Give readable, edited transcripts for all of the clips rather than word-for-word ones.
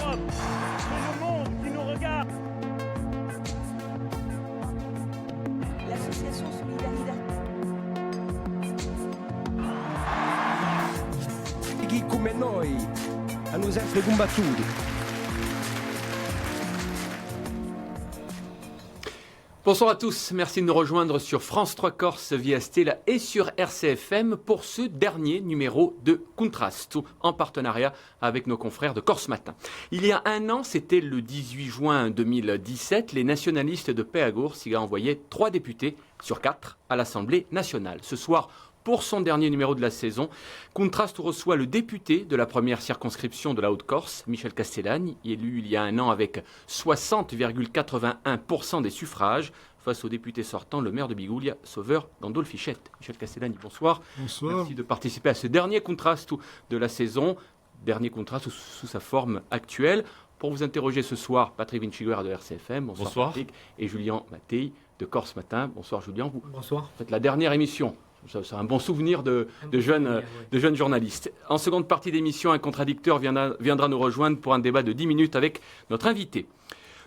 l'Europe, c'est le monde qui nous regarde. L'association Solidaridad. Chi come noi hanno sempre combattuto. Bonsoir à tous, merci de nous rejoindre sur France 3 Corse via Stella et sur RCFM pour ce dernier numéro de Contraste, en partenariat avec nos confrères de Corse Matin. Il y a un an, c'était le 18 juin 2017, les nationalistes de Péagours y ont envoyé 3 députés sur 4 à l'Assemblée nationale. Ce soir, pour son dernier numéro de la saison, Contraste reçoit le député de la première circonscription de la Haute-Corse, Michel Castellani, élu il y a un an avec 60,81% des suffrages, face au député sortant, le maire de Bigoulia, Sauveur Gandolfichette. Michel Castellani, bonsoir. Bonsoir. Merci de participer à ce dernier Contraste de la saison, dernier Contraste sous sa forme actuelle. Pour vous interroger ce soir, Patrick Vinciguerra de RCFM, bonsoir. Patrick, et Julien Mattei de Corse Matin. Bonsoir Julien. Bonsoir. Faites la dernière émission. C'est un bon souvenir de jeunes journalistes. En seconde partie d'émission, un contradicteur viendra nous rejoindre pour un débat de 10 minutes avec notre invité.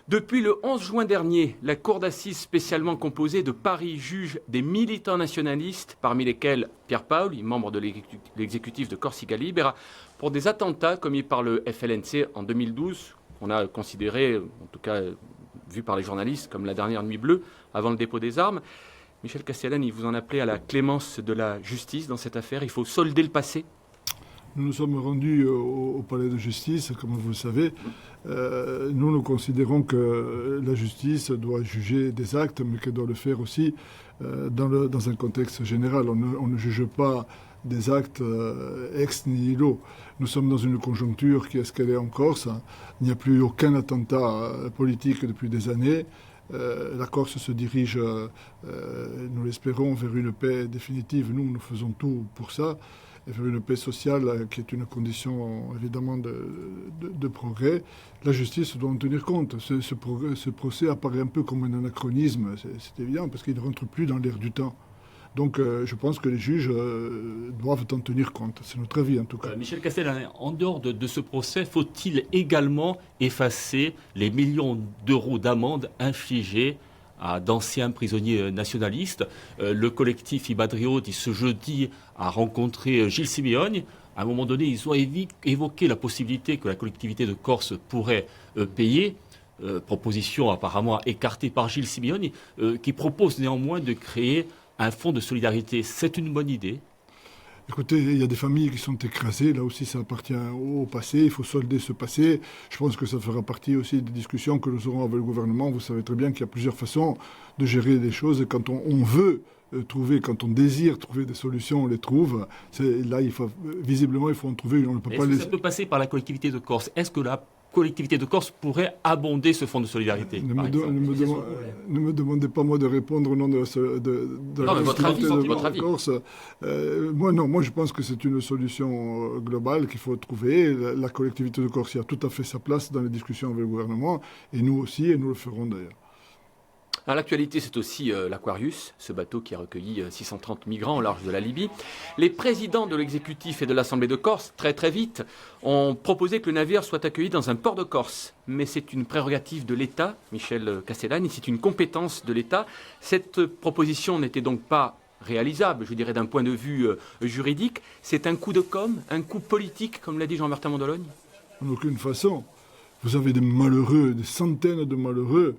Depuis le 11 juin dernier, la Cour d'assises spécialement composée de Paris juge des militants nationalistes, parmi lesquels Pierre Paoli, membre de l'exécutif de Corsica Libera, pour des attentats commis par le FLNC en 2012, qu'on a considéré, en tout cas vu par les journalistes, comme la dernière nuit bleue avant le dépôt des armes. Michel Castellani, vous en appelez à la clémence de la justice dans cette affaire. Il faut solder le passé. Nous nous sommes rendus au palais de justice, comme vous le savez. Nous considérons que la justice doit juger des actes, mais qu'elle doit le faire aussi dans un contexte général. On ne juge pas des actes ex nihilo. Nous sommes dans une conjoncture qui est ce qu'elle est en Corse. Il n'y a plus aucun attentat politique depuis des années. La Corse se dirige, nous l'espérons, vers une paix définitive. Nous faisons tout pour ça, et vers une paix sociale qui est une condition évidemment de progrès. La justice doit en tenir compte. Ce procès apparaît un peu comme un anachronisme, c'est évident, parce qu'il ne rentre plus dans l'air du temps. Donc je pense que les juges doivent en tenir compte. C'est notre avis en tout cas. Michel Castellani, en dehors de ce procès, faut-il également effacer les millions d'euros d'amende infligées à d'anciens prisonniers nationalistes? Le collectif Ibadrio, ce jeudi, a rencontré Gilles Simeone. À un moment donné, ils ont évoqué la possibilité que la collectivité de Corse pourrait payer. Proposition apparemment écartée par Gilles Simeone, qui propose néanmoins de créer un fonds de solidarité. C'est une bonne idée? Écoutez, il y a des familles qui sont écrasées. Là aussi, ça appartient au passé. Il faut solder ce passé. Je pense que ça fera partie aussi des discussions que nous aurons avec le gouvernement. Vous savez très bien qu'il y a plusieurs façons de gérer les choses. Et quand on veut trouver, quand on désire trouver des solutions, on les trouve. Là, visiblement, il faut en trouver une. On ne peut pas ça peut passer par la collectivité de Corse? Est-ce que la collectivité de Corse pourrait abonder ce fonds de solidarité? Ne me demandez pas moi de répondre au nom de la collectivité de Corse. Moi je pense que c'est une solution globale qu'il faut trouver. La collectivité de Corse a tout à fait sa place dans les discussions avec le gouvernement, et nous aussi, et nous le ferons d'ailleurs. À l'actualité, c'est aussi l'Aquarius, ce bateau qui a recueilli 630 migrants au large de la Libye. Les présidents de l'exécutif et de l'Assemblée de Corse, très vite, ont proposé que le navire soit accueilli dans un port de Corse. Mais c'est une prérogative de l'État, Michel Castellani, c'est une compétence de l'État. Cette proposition n'était donc pas réalisable, je dirais, d'un point de vue juridique. C'est un coup de com', un coup politique, comme l'a dit Jean-Martin Mondologne? En aucune façon. Vous avez des malheureux, des centaines de malheureux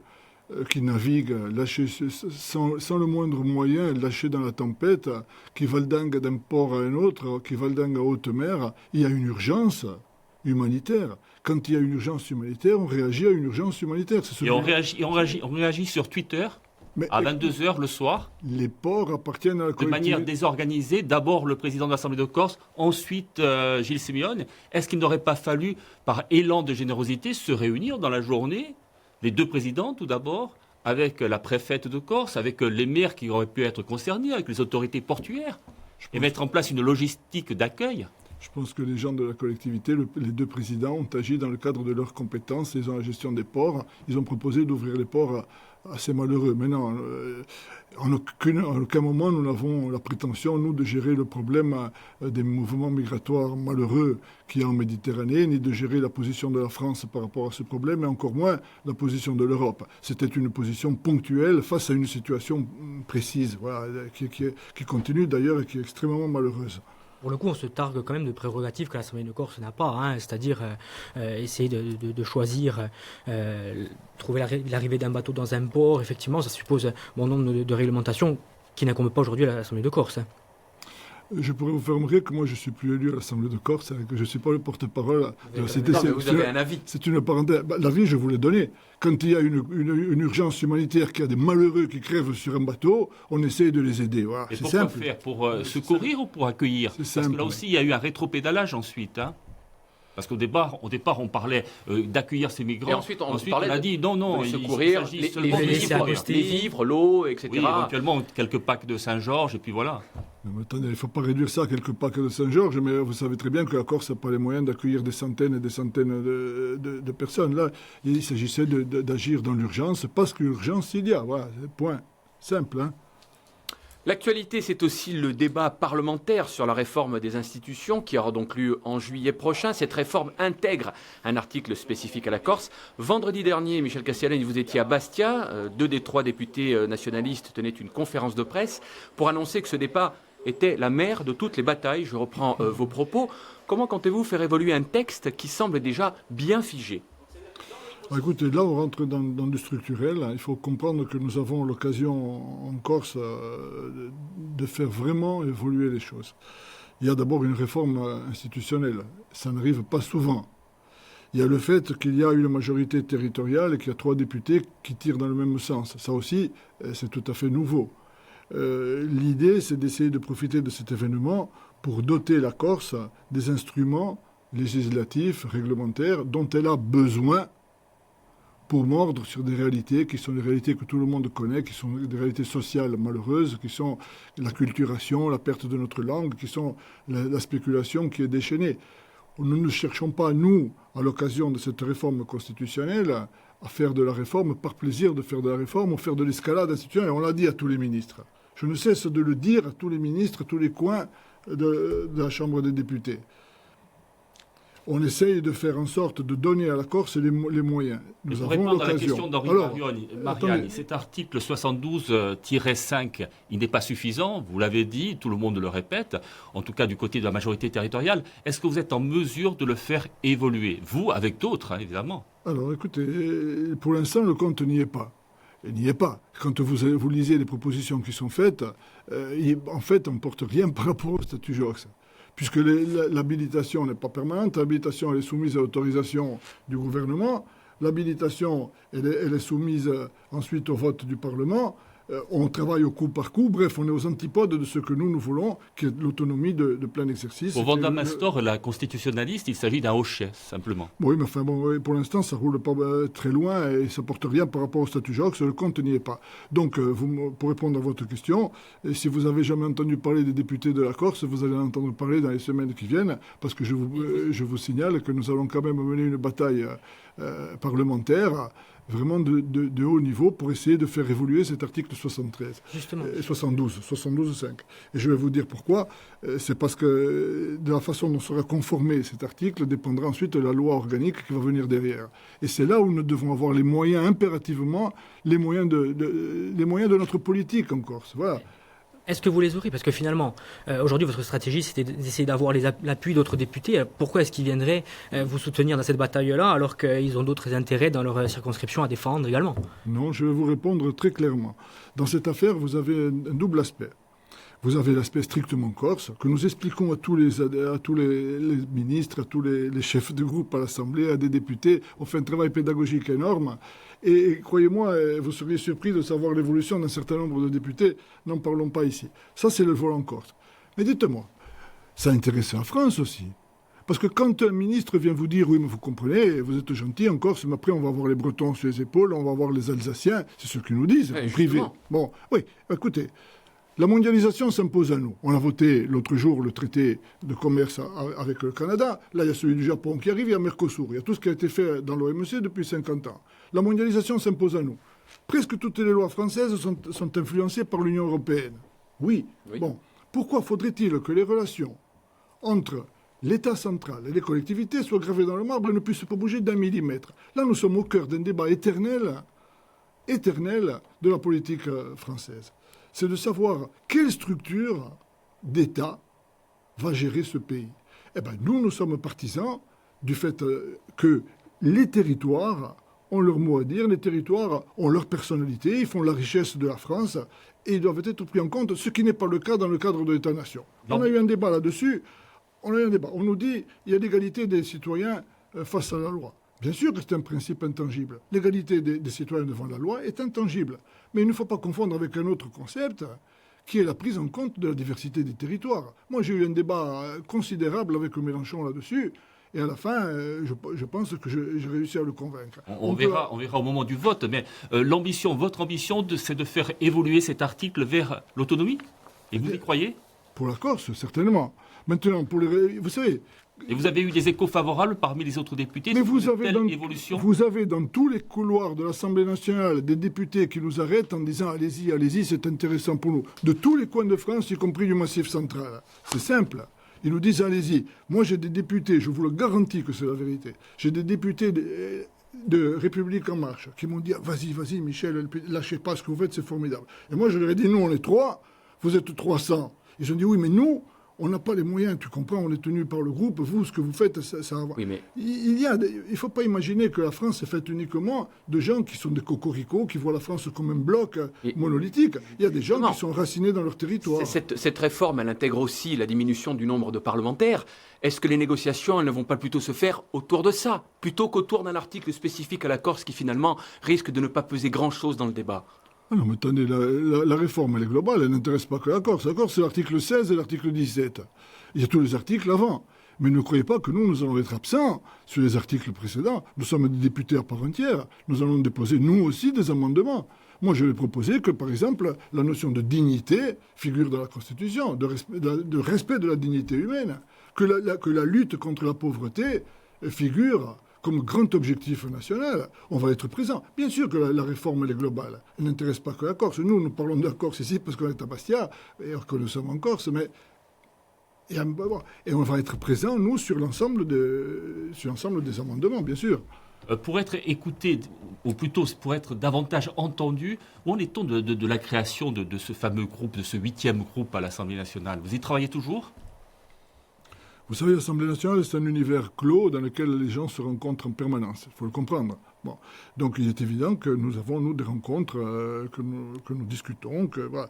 qui naviguent lâchés sans le moindre moyen, lâchés dans la tempête, qui valdinguent d'un port à un autre, qui valdinguent à haute mer. Il y a une urgence humanitaire. Quand il y a une urgence humanitaire, on réagit à une urgence humanitaire. Et on réagit sur Twitter à 22h le soir. Les ports appartiennent à la collectivité. De manière désorganisée. D'abord le président de l'Assemblée de Corse, ensuite Gilles Simeone. Est-ce qu'il n'aurait pas fallu, par élan de générosité, se réunir dans la journée, les deux présidents tout d'abord, avec la préfète de Corse, avec les maires qui auraient pu être concernés, avec les autorités portuaires, et mettre en place une logistique d'accueil? Je pense que les gens de la collectivité, les deux présidents, ont agi dans le cadre de leurs compétences. Ils ont la gestion des ports. Ils ont proposé d'ouvrir les ports à ces malheureux. Maintenant, en aucun moment, nous n'avons la prétention, nous, de gérer le problème des mouvements migratoires malheureux qu'il y a en Méditerranée, ni de gérer la position de la France par rapport à ce problème, et encore moins la position de l'Europe. C'était une position ponctuelle face à une situation précise, voilà, qui continue d'ailleurs et qui est extrêmement malheureuse. Pour le coup, on se targue quand même de prérogatives que l'Assemblée de Corse n'a pas, hein, c'est-à-dire essayer de choisir, trouver l'arrivée d'un bateau dans un port. Effectivement, ça suppose bon nombre de réglementations qui n'incombent pas aujourd'hui à l'Assemblée de Corse. Je pourrais vous faire remarquer que moi je ne suis plus élu à l'Assemblée de Corse, que je ne suis pas le porte-parole de la CDC. Vous avez un avis. C'est une parenthèse. L'avis, je vous l'ai donné. Quand il y a une urgence humanitaire, qu'il y a des malheureux qui crèvent sur un bateau, on essaye de les aider. Voilà. Et c'est pourquoi simple. faire? Pour secourir ou pour accueillir? C'est Parce simple. que là aussi, il y a eu un rétropédalage ensuite. Hein. Parce qu'au départ, on parlait d'accueillir ces migrants. Et ensuite, on parlait a dit non, de il secourir s'agit seulement de les vivres, l'eau, etc. Oui, éventuellement quelques packs de Saint-Georges, et puis voilà. Mais attendez, il ne faut pas réduire ça à quelques packs de Saint-Georges, mais vous savez très bien que la Corse n'a pas les moyens d'accueillir des centaines et des centaines de personnes. Là, il s'agissait d'agir dans l'urgence, parce qu'urgence il y a. Voilà, point. Simple, hein. L'actualité, c'est aussi le débat parlementaire sur la réforme des institutions qui aura donc lieu en juillet prochain. Cette réforme intègre un article spécifique à la Corse. Vendredi dernier, Michel Castielaigne, vous étiez à Bastia. 2 des 3 députés nationalistes tenaient une conférence de presse pour annoncer que ce débat était la mère de toutes les batailles. Je reprends vos propos. Comment comptez-vous faire évoluer un texte qui semble déjà bien figé ? Écoutez, là on rentre dans du structurel. Il faut comprendre que nous avons l'occasion en Corse de faire vraiment évoluer les choses. Il y a d'abord une réforme institutionnelle. Ça n'arrive pas souvent. Il y a le fait qu'il y a une majorité territoriale et qu'il y a 3 députés qui tirent dans le même sens. Ça aussi, c'est tout à fait nouveau. L'idée, c'est d'essayer de profiter de cet événement pour doter la Corse des instruments législatifs, réglementaires, dont elle a besoin pour mordre sur des réalités qui sont des réalités que tout le monde connaît, qui sont des réalités sociales malheureuses, qui sont la culturation, la perte de notre langue, qui sont la spéculation qui est déchaînée. Nous ne cherchons pas, nous, à l'occasion de cette réforme constitutionnelle, à faire de la réforme par plaisir de faire de la réforme ou faire de l'escalade institutionnelle. On l'a dit à tous les ministres. Je ne cesse de le dire à tous les ministres, à tous les coins de la Chambre des députés. On essaye de faire en sorte de donner à la Corse les moyens. Nous avons l'occasion. À la question d'Henri Mariani, cet article 72-5, il n'est pas suffisant, vous l'avez dit, tout le monde le répète, en tout cas du côté de la majorité territoriale. Est-ce que vous êtes en mesure de le faire évoluer? Vous, avec d'autres, hein, évidemment. Alors écoutez, pour l'instant, le compte n'y est pas. Il n'y est pas. Quand vous lisez les propositions qui sont faites, en fait, on ne porte rien par rapport au statut Joxe. Puisque l'habilitation n'est pas permanente, l'habilitation elle est soumise à l'autorisation du gouvernement, l'habilitation elle est soumise ensuite au vote du Parlement, on travaille au coup par coup, bref, on est aux antipodes de ce que nous voulons, qui est l'autonomie de plein exercice. Pour Vanda Mastor, la constitutionnaliste, il s'agit d'un hochet, simplement. Oui, mais enfin, bon, pour l'instant, ça ne roule pas très loin et ça ne porte rien par rapport au statut Joxe, le compte n'y est pas. Donc, pour répondre à votre question, si vous n'avez jamais entendu parler des députés de la Corse, vous allez en entendre parler dans les semaines qui viennent, parce que je vous signale que nous allons quand même mener une bataille parlementaire vraiment de haut niveau pour essayer de faire évoluer cet article 73. Justement. 72.5. Et je vais vous dire pourquoi. C'est parce que de la façon dont sera conformé cet article dépendra ensuite de la loi organique qui va venir derrière. Et c'est là où nous devons avoir les moyens, impérativement, les moyens de notre politique en Corse. Voilà. Est-ce que vous les aurez? Parce que finalement, aujourd'hui, votre stratégie, c'était d'essayer d'avoir l'appui d'autres députés. Pourquoi est-ce qu'ils viendraient vous soutenir dans cette bataille-là, alors qu'ils ont d'autres intérêts dans leur circonscription à défendre également? Non, je vais vous répondre très clairement. Dans cette affaire, vous avez un double aspect. Vous avez l'aspect strictement corse, que nous expliquons à tous les ministres, à tous les chefs de groupe à l'Assemblée, à des députés. On fait un travail pédagogique énorme. Et croyez-moi, vous seriez surpris de savoir l'évolution d'un certain nombre de députés. N'en parlons pas ici. Ça, c'est le volant corse. Mais dites-moi, ça intéresse la France aussi. Parce que quand un ministre vient vous dire « Oui, mais vous comprenez, vous êtes gentil en Corse, mais après on va avoir les Bretons sur les épaules, on va avoir les Alsaciens », c'est ce qu'ils nous disent, en privé. Bon, oui, écoutez, La mondialisation s'impose à nous. On a voté l'autre jour le traité de commerce avec le Canada. Là, il y a celui du Japon qui arrive, il y a Mercosur. Il y a tout ce qui a été fait dans l'OMC depuis 50 ans. La mondialisation s'impose à nous. Presque toutes les lois françaises sont influencées par l'Union européenne. Oui. Bon. Pourquoi faudrait-il que les relations entre l'État central et les collectivités soient gravées dans le marbre et ne puissent pas bouger d'un millimètre? Là, nous sommes au cœur d'un débat éternel de la politique française. C'est de savoir quelle structure d'État va gérer ce pays. Eh bien, nous sommes partisans du fait que les territoires ont leur mot à dire, les territoires ont leur personnalité, ils font la richesse de la France et ils doivent être pris en compte, ce qui n'est pas le cas dans le cadre de l'État-nation. On a eu un débat là-dessus. On nous dit qu'il y a l'égalité des citoyens face à la loi. Bien sûr que c'est un principe intangible. L'égalité des citoyens devant la loi est intangible. Mais il ne faut pas confondre avec un autre concept qui est la prise en compte de la diversité des territoires. Moi, j'ai eu un débat considérable avec Mélenchon là-dessus. Et à la fin, je pense que j'ai réussi à le convaincre. On verra au moment du vote. Mais votre ambition, c'est de faire évoluer cet article vers l'autonomie? Et vous y croyez? Pour la Corse, certainement. Maintenant, vous savez... Et vous avez eu des échos favorables parmi les autres députés? Mais vous avez dans tous les couloirs de l'Assemblée nationale des députés qui nous arrêtent en disant « Allez-y, allez-y, c'est intéressant pour nous ». De tous les coins de France, y compris du Massif central. C'est simple. Ils nous disent « Allez-y ». Moi, j'ai des députés, je vous le garantis que c'est la vérité. J'ai des députés de République En Marche qui m'ont dit « Vas-y, Michel, lâchez pas ce que vous faites, c'est formidable ». Et moi, je leur ai dit « Nous, on est 3, vous êtes 300 ». Ils ont dit « Oui, mais nous... on n'a pas les moyens, tu comprends, on est tenu par le groupe, vous, ce que vous faites, ça va. Oui, mais... Il ne faut pas imaginer que la France est faite uniquement de gens qui sont des cocoricots, qui voient la France comme un bloc monolithique. Il y a des gens qui sont racinés dans leur territoire. Cette réforme, elle intègre aussi la diminution du nombre de parlementaires. Est-ce que les négociations, elles ne vont pas plutôt se faire autour de ça, plutôt qu'autour d'un article spécifique à la Corse qui, finalement, risque de ne pas peser grand-chose dans le débat? Ah non, mais attendez, la réforme, elle est globale, elle n'intéresse pas que la Corse. La Corse, c'est l'article 16 et l'article 17. Il y a tous les articles avant. Mais ne croyez pas que nous allons être absents sur les articles précédents. Nous sommes des députés à part entière. Nous allons déposer, nous aussi, des amendements. Moi, je vais proposer que, par exemple, la notion de dignité figure dans la Constitution, de respect de la dignité humaine, que la lutte contre la pauvreté figure comme grand objectif national. On va être présent. Bien sûr que la réforme, elle est globale. Elle n'intéresse pas que la Corse. Nous parlons de la Corse ici parce qu'on est à Bastia, et que nous sommes en Corse, mais... Et on va être présent, nous, sur l'ensemble des amendements, bien sûr. Pour être écouté, ou plutôt pour être davantage entendu, où en est-on de la création de ce fameux groupe, de ce 8e groupe à l'Assemblée nationale? Vous y travaillez toujours? Vous savez, l'Assemblée nationale, c'est un univers clos dans lequel les gens se rencontrent en permanence. Il faut le comprendre. Bon. Donc, il est évident que nous avons, nous, des rencontres, que nous discutons. Voilà.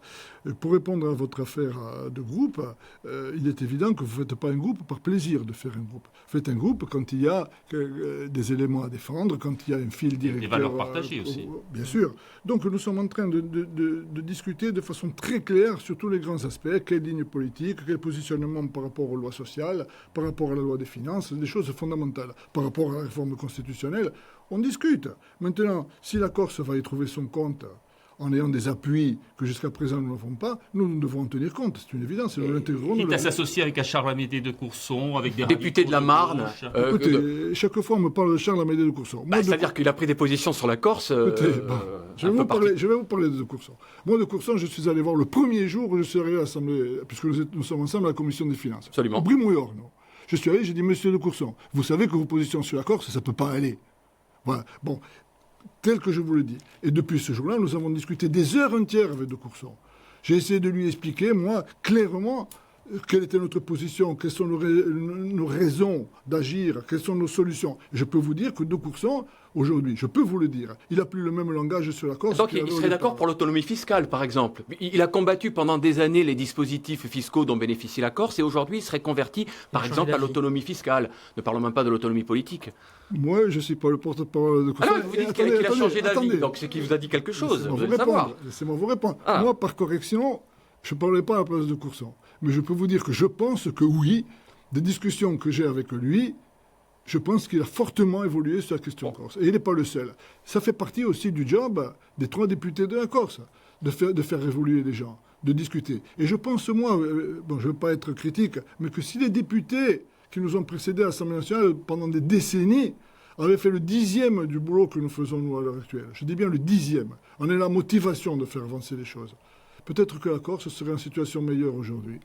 Pour répondre à votre affaire de groupe, il est évident que vous ne faites pas un groupe par plaisir de faire un groupe. Vous faites un groupe quand il y a des éléments à défendre, quand il y a un fil directeur. Des valeurs partagées aussi. Bien sûr. Donc, nous sommes en train de discuter de façon très claire sur tous les grands aspects. Quelle ligne politique, quel positionnement par rapport aux lois sociales, par rapport à la loi des finances, des choses fondamentales. Par rapport à la réforme constitutionnelle, on discute. Maintenant, si la Corse va y trouver son compte en ayant des appuis que jusqu'à présent nous n'avons pas, nous devons en tenir compte. C'est une évidence. Quitte à s'associer avec un Charles Amédée de Courson, avec des députés de la Marne. Écoutez, chaque fois on me parle de Charles Amédée de Courson. C'est-à-dire qu'il a pris des positions sur la Corse. Je vais vous parler de Courson. Moi, de Courson, je suis allé voir le premier jour où je suis arrivé à l'Assemblée, puisque nous sommes ensemble à la Commission des Finances. Absolument. Au Brimouillard, non. Je suis allé, j'ai dit, monsieur de Courson, vous savez que vos positions sur la Corse, ça ne peut pas aller. Voilà. Bon, tel que je vous le dis. Et depuis ce jour-là, nous avons discuté des heures entières avec de Courson. J'ai essayé de lui expliquer, moi, clairement, quelle était notre position, quelles sont nos raisons d'agir, quelles sont nos solutions. Et je peux vous dire que de Courson, aujourd'hui, je peux vous le dire, il n'a plus le même langage sur la Corse. Donc il serait d'accord pour l'autonomie fiscale, par exemple. Il a combattu pendant des années les dispositifs fiscaux dont bénéficie la Corse, et aujourd'hui, il serait converti, par exemple, à l'autonomie fiscale. Ne parlons même pas de l'autonomie politique. Moi, je ne suis pas le porte-parole de Courson. Ah non, vous dites qu'il a changé d'avis, donc c'est qu'il vous a dit quelque chose. Laissez-moi vous répondre. Moi, par correction, je ne parlais pas à la place de Courson. Mais je peux vous dire que je pense que oui, des discussions que j'ai avec lui, je pense qu'il a fortement évolué sur la question corse. Et il n'est pas le seul. Ça fait partie aussi du job des 3 députés de la Corse, de faire évoluer les gens, de discuter. Et je pense, moi, bon, je ne veux pas être critique, mais que si les députés qui nous ont précédés à l'Assemblée nationale pendant des décennies avaient fait le 10e du boulot que nous faisons, nous, à l'heure actuelle, je dis bien le 10e, on a la motivation de faire avancer les choses. Peut-être que la Corse serait en situation meilleure aujourd'hui.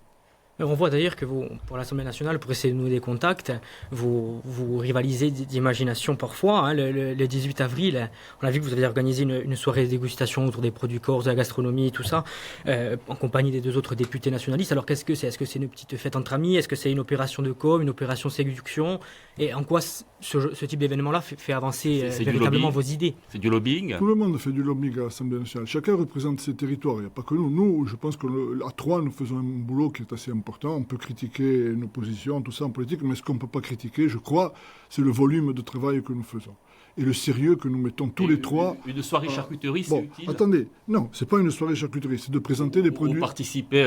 On voit d'ailleurs que vous, pour l'Assemblée nationale, pour essayer de nouer des contacts, vous rivalisez d'imagination parfois. Hein. Le 18 avril, on a vu que vous avez organisé une soirée de dégustation autour des produits corses, de la gastronomie, tout ça, en compagnie des 2 autres députés nationalistes. Alors qu'est-ce que c'est? Est-ce que c'est une petite fête entre amis? Est-ce que c'est une opération de com, une opération séduction? Et en quoi ce type d'événement-là fait avancer véritablement vos idées? C'est du lobbying? Tout le monde fait du lobbying à l'Assemblée nationale. Chacun représente ses territoires. Il n'y a pas que nous. Nous, je pense qu'à 3, nous faisons un boulot qui est assez important. On peut critiquer nos positions, tout ça en politique, mais ce qu'on ne peut pas critiquer, je crois, c'est le volume de travail que nous faisons. Et le sérieux que nous mettons tous les 3. Une soirée charcuterie, c'est utile? Attendez, non, c'est pas une soirée charcuterie, c'est de présenter les produits. On participait,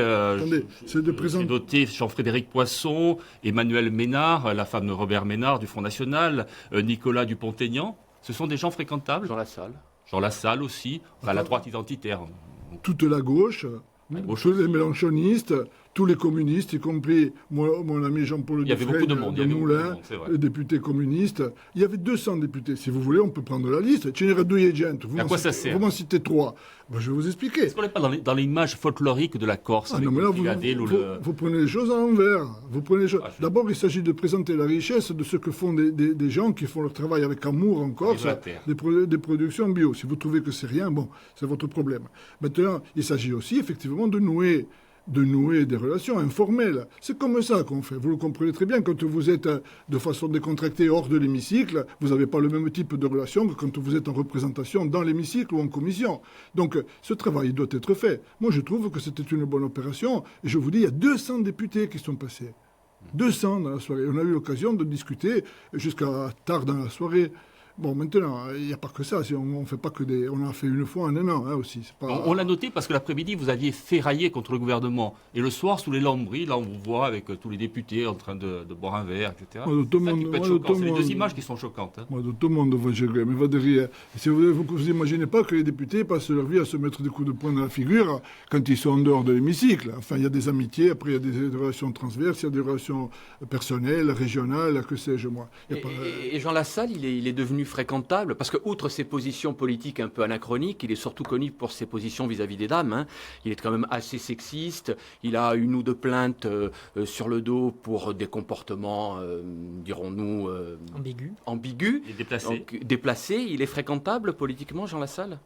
c'est de présenter. J'ai noté Jean-Frédéric Poisson, Emmanuel Ménard, la femme de Robert Ménard du Front National, Nicolas Dupont-Aignan. Ce sont des gens fréquentables? Jean Lassalle. Jean Lassalle aussi, enfin, la droite identitaire. Toute la gauche, tous les mélanchonistes, tous les communistes, y compris mon ami Jean-Paul Dufresne de Moulins, le député communiste. Il y avait 200 députés. Si vous voulez, on peut prendre la liste. À quoi ça sert? Vous m'en citez 3. Ben, je vais vous expliquer. Est-ce qu'on n'est pas dans l'image folklorique de la Corse? Non, mais là, vous prenez les choses à l'envers. D'abord, il s'agit de présenter la richesse de ce que font des gens qui font leur travail avec amour en Corse, des productions bio. Si vous trouvez que c'est rien, bon, c'est votre problème. Maintenant, il s'agit aussi, effectivement, de nouer des relations informelles. C'est comme ça qu'on fait. Vous le comprenez très bien. Quand vous êtes de façon décontractée hors de l'hémicycle, vous n'avez pas le même type de relation que quand vous êtes en représentation dans l'hémicycle ou en commission. Donc, ce travail doit être fait. Moi, je trouve que c'était une bonne opération. Et je vous dis, il y a 200 députés qui sont passés. 200 dans la soirée. On a eu l'occasion de discuter jusqu'à tard dans la soirée. Bon, maintenant, il n'y a pas que ça. On fait pas que des. On a fait une fois en un an aussi. On l'a noté parce que l'après-midi, vous aviez ferraillé contre le gouvernement. Et le soir, sous les lambris, là, on vous voit avec tous les députés en train de boire un verre, etc. C'est les 2 images qui sont choquantes. Hein. Tout le monde va gérer, mais va derrière. Si vous n'imaginez pas que les députés passent leur vie à se mettre des coups de poing dans la figure quand ils sont en dehors de l'hémicycle. Enfin, il y a des amitiés, après il y a des relations transverses, il y a des relations personnelles, régionales, que sais-je moi. Et Jean Lassalle, il est devenu fréquentable, parce que outre ses positions politiques un peu anachroniques, il est surtout connu pour ses positions vis-à-vis des dames. Hein. Il est quand même assez sexiste, il a 1 ou 2 plaintes sur le dos pour des comportements, dirons-nous... ambigus. Et déplacés. Donc, déplacés. Il est fréquentable politiquement, Jean Lassalle,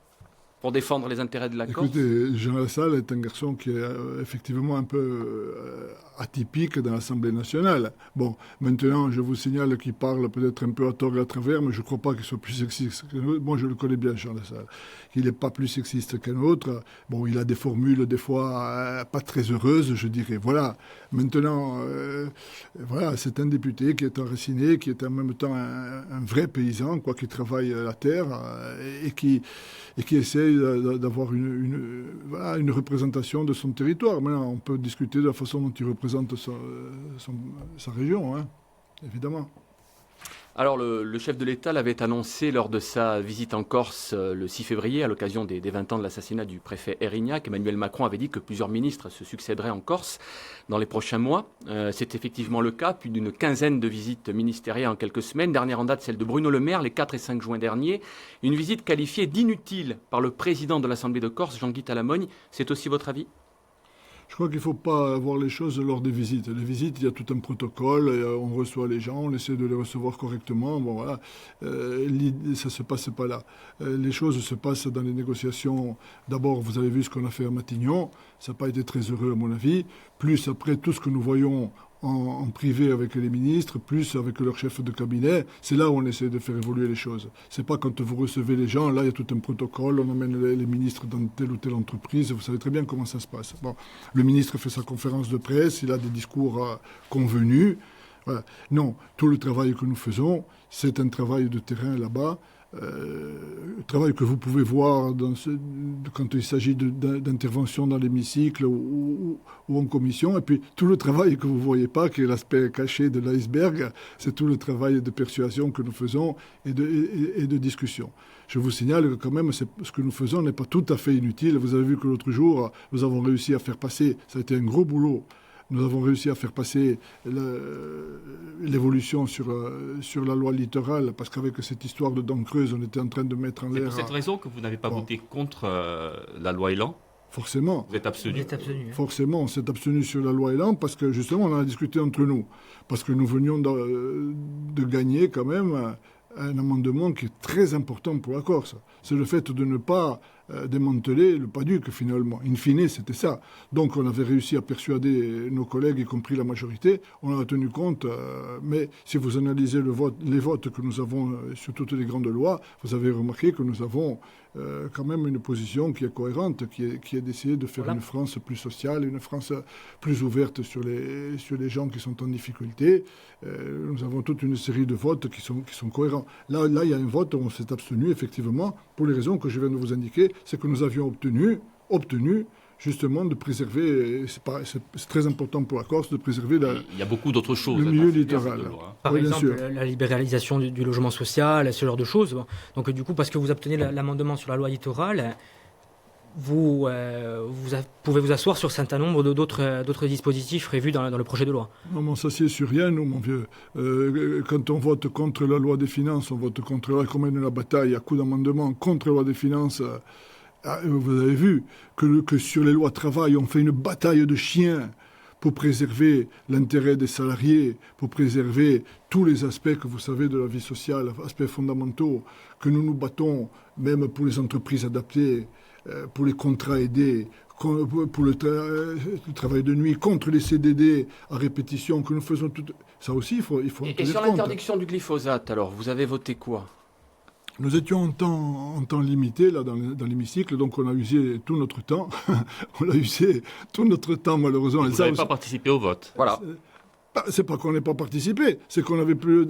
pour défendre les intérêts de la Corse? Écoutez, Jean Lassalle est un garçon qui est effectivement un peu atypique dans l'Assemblée nationale. Bon, maintenant, je vous signale qu'il parle peut-être un peu à tort et à travers, mais je ne crois pas qu'il soit plus sexiste qu'un autre. Moi, je le connais bien, Jean Lassalle. Il n'est pas plus sexiste qu'un autre. Bon, il a des formules, des fois, pas très heureuses, je dirais. Voilà. Maintenant, voilà, c'est un député qui est enraciné, qui est en même temps un vrai paysan, quoi, qui travaille la terre et qui essaie d'avoir une représentation de son territoire. Maintenant, on peut discuter de la façon dont il représente sa région, hein, évidemment. Alors, le chef de l'État l'avait annoncé lors de sa visite en Corse le 6 février, à l'occasion des 20 ans de l'assassinat du préfet Erignac. Emmanuel Macron avait dit que plusieurs ministres se succéderaient en Corse dans les prochains mois. C'est effectivement le cas, plus d'une quinzaine de visites ministérielles en quelques semaines. Dernière en date, celle de Bruno Le Maire, les 4 et 5 juin dernier. Une visite qualifiée d'inutile par le président de l'Assemblée de Corse, Jean-Guy Talamogne. C'est aussi votre avis ? Je crois qu'il ne faut pas voir les choses lors des visites. Les visites, il y a tout un protocole, on reçoit les gens, on essaie de les recevoir correctement. Bon, voilà. Ça ne se passe pas là. Les choses se passent dans les négociations. D'abord, vous avez vu ce qu'on a fait à Matignon. Ça n'a pas été très heureux, à mon avis. Plus après, tout ce que nous voyons en privé avec les ministres, plus avec leur chef de cabinet, c'est là où on essaie de faire évoluer les choses. C'est pas quand vous recevez les gens, là il y a tout un protocole, on emmène les ministres dans telle ou telle entreprise, vous savez très bien comment ça se passe. Bon, le ministre fait sa conférence de presse, il a des discours convenus, Voilà. Non, tout le travail que nous faisons, c'est un travail de terrain là-bas. Travail que vous pouvez voir quand il s'agit d'intervention dans l'hémicycle ou en commission. Et puis tout le travail que vous ne voyez pas, qui est l'aspect caché de l'iceberg, c'est tout le travail de persuasion que nous faisons et de discussion. Je vous signale que quand même, ce que nous faisons n'est pas tout à fait inutile. Vous avez vu que l'autre jour, nous avons réussi à faire passer, ça a été un gros boulot, nous avons réussi à faire passer l'évolution sur la loi littorale, parce qu'avec cette histoire de dents creuses, on était en train de mettre en l'air... C'est pour cette raison que vous n'avez pas voté contre la loi Elan ? Forcément. Vous êtes abstenu. Forcément, on s'est abstenu sur la loi Elan, parce que justement, on en a discuté entre nous. Parce que nous venions de gagner quand même un amendement qui est très important pour la Corse. C'est le fait de ne pas démanteler le PADUC, finalement. In fine, c'était ça. Donc, on avait réussi à persuader nos collègues, y compris la majorité. On en a tenu compte. Mais si vous analysez les votes que nous avons sur toutes les grandes lois, vous avez remarqué que nous avons quand même une position qui est cohérente, qui est d'essayer de faire une France plus sociale, une France plus ouverte sur les gens qui sont en difficulté. Nous avons toute une série de votes qui sont cohérents. Là, il y a un vote où on s'est abstenu, effectivement, pour les raisons que je viens de vous indiquer. C'est que nous avions obtenu justement de préserver, c'est très important pour la Corse, de préserver il y a beaucoup d'autres choses, le milieu littoral. Par exemple, la libéralisation du logement social, ce genre de choses. Donc du coup, parce que vous obtenez l'amendement sur la loi littorale, vous pouvez vous asseoir sur un certain nombre d'autres dispositifs prévus dans le projet de loi. Non, mais on s'assied sur rien, nous, mon vieux. Quand on vote contre la loi des finances, on vote contre la mène la bataille à coups d'amendement contre la loi des finances. Vous avez vu que sur les lois travail, on fait une bataille de chiens pour préserver l'intérêt des salariés, pour préserver tous les aspects que vous savez de la vie sociale, aspects fondamentaux, que nous nous battons même pour les entreprises adaptées, pour les contrats aidés, pour le travail de nuit, contre les CDD à répétition, que nous faisons tout. Ça aussi, il faut Et sur l'interdiction du glyphosate, alors, vous avez voté quoi ? Nous étions en temps limité là, dans l'hémicycle, donc on a usé tout notre temps. On a usé tout notre temps, malheureusement. Vous n'avez pas participé au vote. Voilà. C'est pas qu'on n'ait pas participé, c'est qu'on avait plus.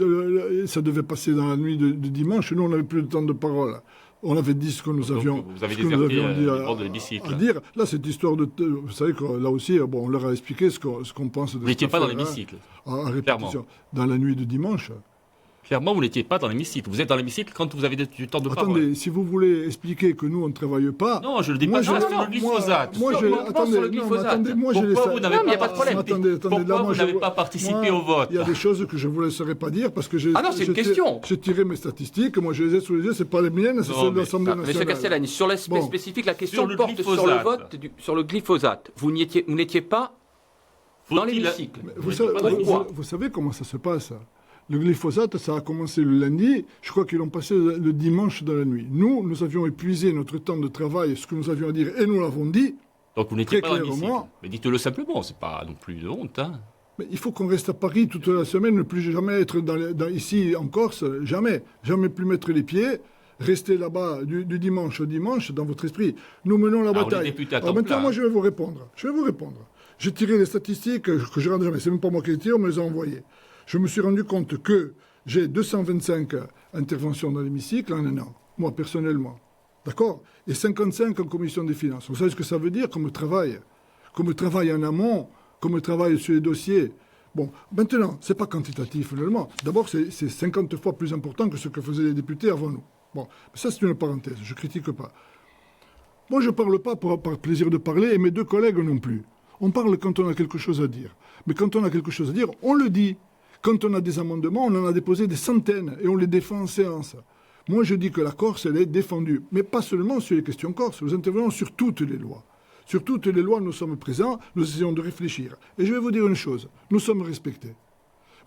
Ça devait passer dans la nuit de dimanche, nous on n'avait plus de temps de parole. On avait dit ce que nous avions, vous avez déserté le bord de l'hémicycle. À dire. Là, cette histoire de... Vous savez que là aussi, on leur a expliqué ce qu'on pense de... Vous n'étiez pas dans l'hémicycle. À répétition. Dans la nuit de dimanche. Clairement, vous n'étiez pas dans l'hémicycle. Vous êtes dans l'hémicycle quand vous avez du temps de parole. Attendez, si vous voulez expliquer que nous, on ne travaille pas... Non, je le dis pas sur le glyphosate. Pourquoi vous n'avez pas participé Pourquoi vous n'avez pas participé au vote? Il y a des choses que je ne vous laisserai pas dire parce que j'ai... Ah non, c'est une question. J'ai tiré mes statistiques, moi je les ai sous les yeux, ce n'est pas les miennes, c'est celles de l'Assemblée nationale. Monsieur Castellani, sur l'aspect spécifique, la question porte sur le vote sur le glyphosate. Vous n'étiez pas dans l'hémicycle. Vous savez comment ça se passe? Le glyphosate, ça a commencé le lundi. Je crois qu'ils l'ont passé le dimanche dans la nuit. Nous avions épuisé notre temps de travail, ce que nous avions à dire, et nous l'avons dit. Donc vous n'étiez pas dans l'hémicycle. Mais dites-le simplement, c'est pas non plus de honte. Hein. Mais il faut qu'on reste à Paris toute la semaine, ne plus jamais être ici en Corse, jamais. Jamais plus mettre les pieds. Rester là-bas du dimanche au dimanche dans votre esprit. Nous menons la bataille. Alors maintenant, moi, je vais vous répondre. J'ai tiré les statistiques que je rends jamais. C'est même pas moi qui les tire, on me les a envoyées. Je me suis rendu compte que j'ai 225 interventions dans l'hémicycle en un an, moi personnellement. D'accord ? Et 55 en commission des finances. Vous savez ce que ça veut dire comme travail en amont, comme travail sur les dossiers. Bon, maintenant, ce n'est pas quantitatif finalement. D'abord, c'est 50 fois plus important que ce que faisaient les députés avant nous. Bon, ça c'est une parenthèse, je ne critique pas. Moi, je ne parle pas par plaisir de parler, et mes deux collègues non plus. On parle quand on a quelque chose à dire. Mais quand on a quelque chose à dire, on le dit. Quand on a des amendements, on en a déposé des centaines et on les défend en séance. Moi, je dis que la Corse, elle est défendue. Mais pas seulement sur les questions corse. Nous intervenons sur toutes les lois. Sur toutes les lois, nous sommes présents, nous essayons de réfléchir. Et je vais vous dire une chose, nous sommes respectés.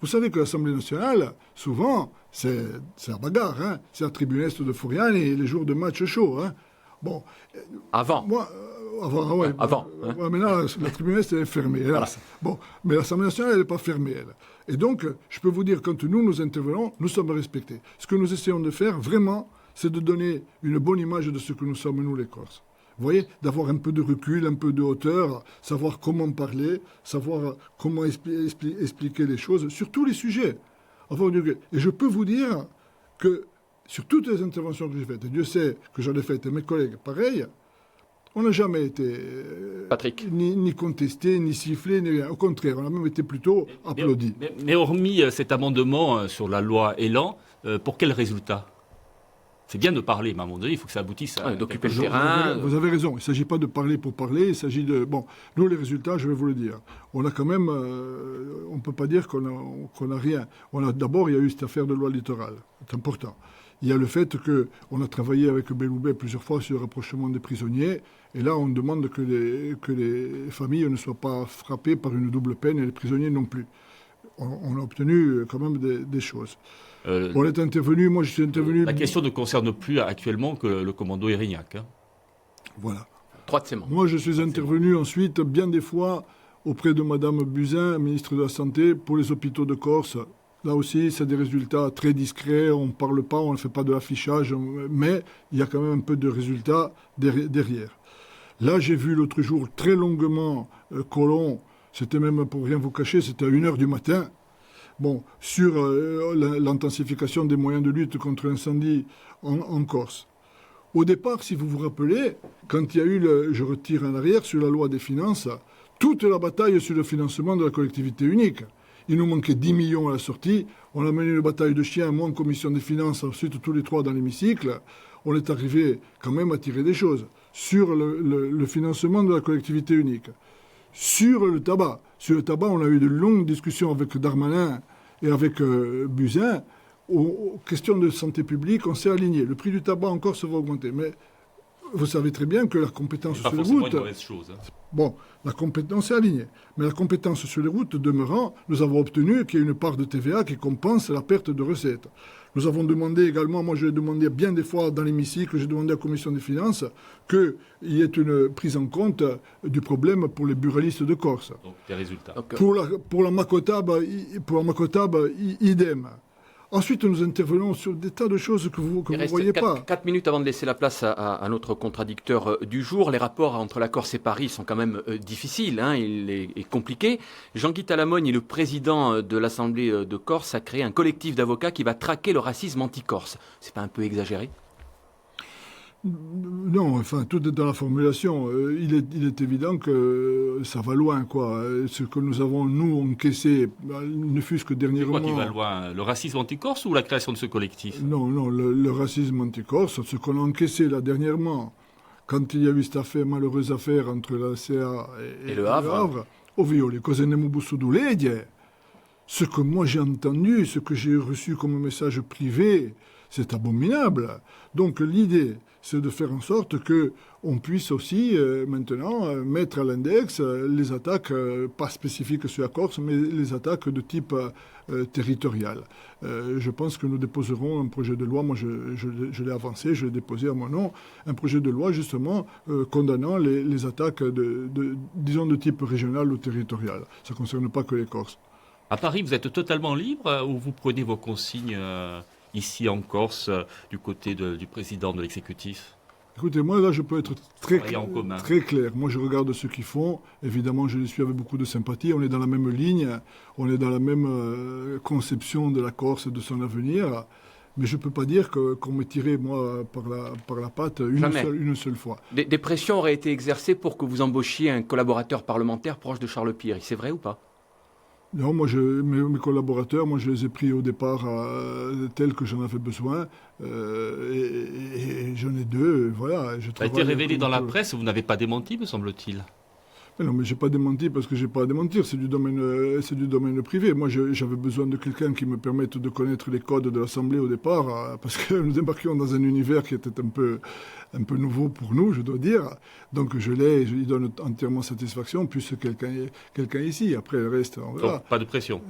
Vous savez que l'Assemblée nationale, souvent, c'est la bagarre. Hein. C'est la tribune est de Fourian et les jours de match chaud. Hein. Bon. Avant. Ouais. Avant. Hein. Ouais, maintenant, la tribune est fermée. Voilà. Bon. Mais l'Assemblée nationale, elle n'est pas fermée, elle. Et donc, je peux vous dire, quand nous intervenons, nous sommes respectés. Ce que nous essayons de faire, vraiment, c'est de donner une bonne image de ce que nous sommes, nous, les Corses. Vous voyez, d'avoir un peu de recul, un peu de hauteur, savoir comment parler, savoir comment expliquer les choses sur tous les sujets. Enfin, et je peux vous dire que sur toutes les interventions que j'ai faites, et Dieu sait que j'en ai faites, et mes collègues, pareil, on n'a jamais été ni contesté, ni sifflé, ni rien. Au contraire, on a même été plutôt applaudi. Mais hormis cet amendement sur la loi Elan, pour quel résultat ? C'est bien de parler, mais à un moment donné, il faut que ça aboutisse à... d'occuper le terrain. Vous avez raison. Il ne s'agit pas de parler pour parler. Il s'agit de... Bon, nous, les résultats, je vais vous le dire. On a quand même... on ne peut pas dire qu'on a rien. D'abord, il y a eu cette affaire de loi littorale. C'est important. Il y a le fait qu'on a travaillé avec Belloubet plusieurs fois sur le rapprochement des prisonniers. Et là, on demande que les familles ne soient pas frappées par une double peine et les prisonniers non plus. On a obtenu quand même des choses. On est intervenu, moi je suis intervenu... La question ne concerne plus actuellement que le commando Érignac. Hein. Voilà. Troisièmement. Moi je suis intervenu ensuite, bien des fois, auprès de Madame Buzyn, ministre de la Santé, pour les hôpitaux de Corse. Là aussi, c'est des résultats très discrets, on ne parle pas, on ne fait pas de l'affichage, mais il y a quand même un peu de résultats derrière. Là, j'ai vu l'autre jour très longuement Colomb, c'était même pour rien vous cacher, c'était à 1h du matin, sur l'intensification des moyens de lutte contre l'incendie en Corse. Au départ, si vous vous rappelez, quand il y a eu, je retire en arrière, sur la loi des finances, toute la bataille sur le financement de la collectivité unique. Il nous manquait 10 millions à la sortie. On a mené une bataille de chiens, moi en commission des finances, ensuite tous les trois dans l'hémicycle. On est arrivé quand même à tirer des choses sur le financement de la collectivité unique. Sur le tabac, on a eu de longues discussions avec Darmanin et avec Buzyn. Aux questions de santé publique, on s'est aligné. Le prix du tabac encore se va augmenter. Mais vous savez très bien que la compétence sur les routes... Une mauvaise chose, hein. Bon, la compétence est alignée. Mais la compétence sur les routes demeurant, nous avons obtenu qu'il y ait une part de TVA qui compense la perte de recettes. Nous avons demandé également, moi je l'ai demandé bien des fois dans l'hémicycle, j'ai demandé à la Commission des finances qu'il y ait une prise en compte du problème pour les buralistes de Corse. Donc des résultats. Pour la Macotab, idem. Ensuite, nous intervenons sur des tas de choses que vous ne voyez pas. 4 minutes avant de laisser la place à notre contradicteur du jour. Les rapports entre la Corse et Paris sont quand même difficiles, il est compliqué. Jean-Guy Talamogne est le président de l'Assemblée de Corse, a créé un collectif d'avocats qui va traquer le racisme anti-corse. C'est pas un peu exagéré ? Non, enfin, tout est dans la formulation. Il est évident que ça va loin, quoi. Ce que nous avons, nous, encaissé, ne fût-ce que dernièrement... C'est quoi qui va loin ? Le racisme anti-corse ou la création de ce collectif ? Non, le racisme anti-corse, ce qu'on a encaissé là dernièrement, quand il y a eu cette malheureuse affaire entre la CA et le Havre, au violé, ce que moi j'ai entendu, ce que j'ai reçu comme message privé, c'est abominable. Donc l'idée, c'est de faire en sorte qu'on puisse aussi maintenant mettre à l'index les attaques, pas spécifiques sur la Corse, mais les attaques de type territorial. Je pense que nous déposerons un projet de loi, moi je l'ai avancé, je l'ai déposé à mon nom, un projet de loi justement condamnant les attaques disons de type régional ou territorial. Ça ne concerne pas que les Corses. À Paris, vous êtes totalement libre ou vous prenez vos consignes ici en Corse, du côté du président de l'exécutif ? Écoutez, moi là je peux être très clair. Moi je regarde ce qu'ils font. Évidemment je les suis avec beaucoup de sympathie. On est dans la même ligne, on est dans la même conception de la Corse et de son avenir. Mais je ne peux pas dire qu'on m'ait tiré, moi, par la patte une seule fois. Des pressions auraient été exercées pour que vous embauchiez un collaborateur parlementaire proche de Charles Piry. C'est vrai ou pas ? Non, moi, mes collaborateurs, moi, je les ai pris au départ tels que j'en avais besoin. Et j'en ai deux, voilà. Ça a été révélé dans la presse, vous n'avez pas démenti, me semble-t-il. Mais non, mais je n'ai pas démenti parce que je n'ai pas à démentir, c'est du domaine privé. Moi, j'avais besoin de quelqu'un qui me permette de connaître les codes de l'Assemblée au départ, parce que nous débarquions dans un univers qui était un peu nouveau pour nous, je dois dire. Donc je lui donne entièrement satisfaction, plus quelqu'un ici. Après, le reste, on verra. Donc, pas de pression.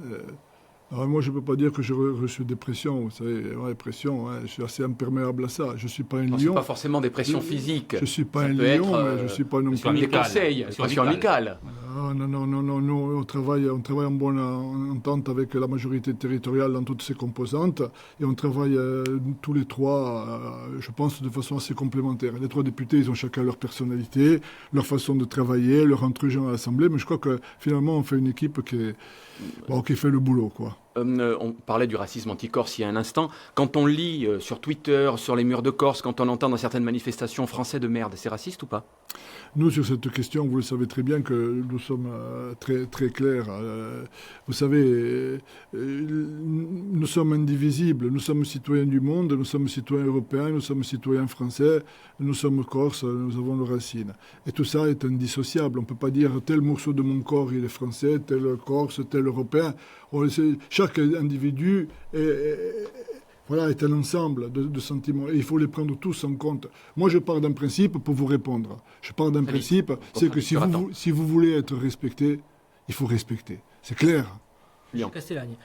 Alors moi, je ne peux pas dire que j'ai reçu des pressions. Vous savez, pression, je suis assez imperméable à ça. Je ne suis pas un lion. Ce n'est pas forcément des pressions physiques. Je ne suis pas un lion, mais je ne suis pas non plus... Des conseils, des pressions amicales. Ah, non, nous, on travaille en bonne entente avec la majorité territoriale dans toutes ses composantes et on travaille tous les trois, je pense, de façon assez complémentaire. Les trois députés, ils ont chacun leur personnalité, leur façon de travailler, leur entregent à l'Assemblée, mais je crois que finalement, on fait une équipe qui fait le boulot, quoi. On parlait du racisme anti-corse il y a un instant. Quand on lit sur Twitter, sur les murs de Corse, quand on entend dans certaines manifestations français de merde, c'est raciste ou pas? Nous, sur cette question, vous le savez très bien que nous sommes très, très clairs. Vous savez, nous sommes indivisibles. Nous sommes citoyens du monde, nous sommes citoyens européens, nous sommes citoyens français, nous sommes corses, nous avons nos racines. Et tout ça est indissociable. On ne peut pas dire tel morceau de mon corps, il est français, tel corse, tel européen. Chaque individu est un ensemble de sentiments et il faut les prendre tous en compte. Moi, je pars d'un principe pour vous répondre. Je pars d'un principe, c'est que si vous voulez être respecté, il faut respecter. C'est clair. Castellani,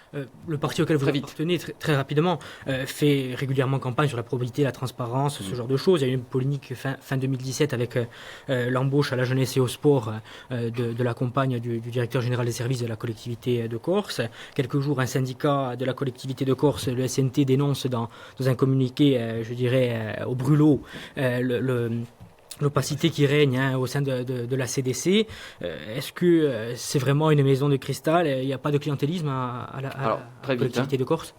le parti auquel vous appartenez, très rapidement, fait régulièrement campagne sur la probité, la transparence, ce genre de choses. Il y a eu une polémique fin 2017 avec l'embauche à la jeunesse et au sport de la compagne du directeur général des services de la collectivité de Corse. Quelques jours, un syndicat de la collectivité de Corse, le SNT, dénonce dans un communiqué, au brûlot, l'opacité qui règne au sein de la CDC. Est-ce que c'est vraiment une maison de cristal? Il n'y a pas de clientélisme à la collectivité de Corse?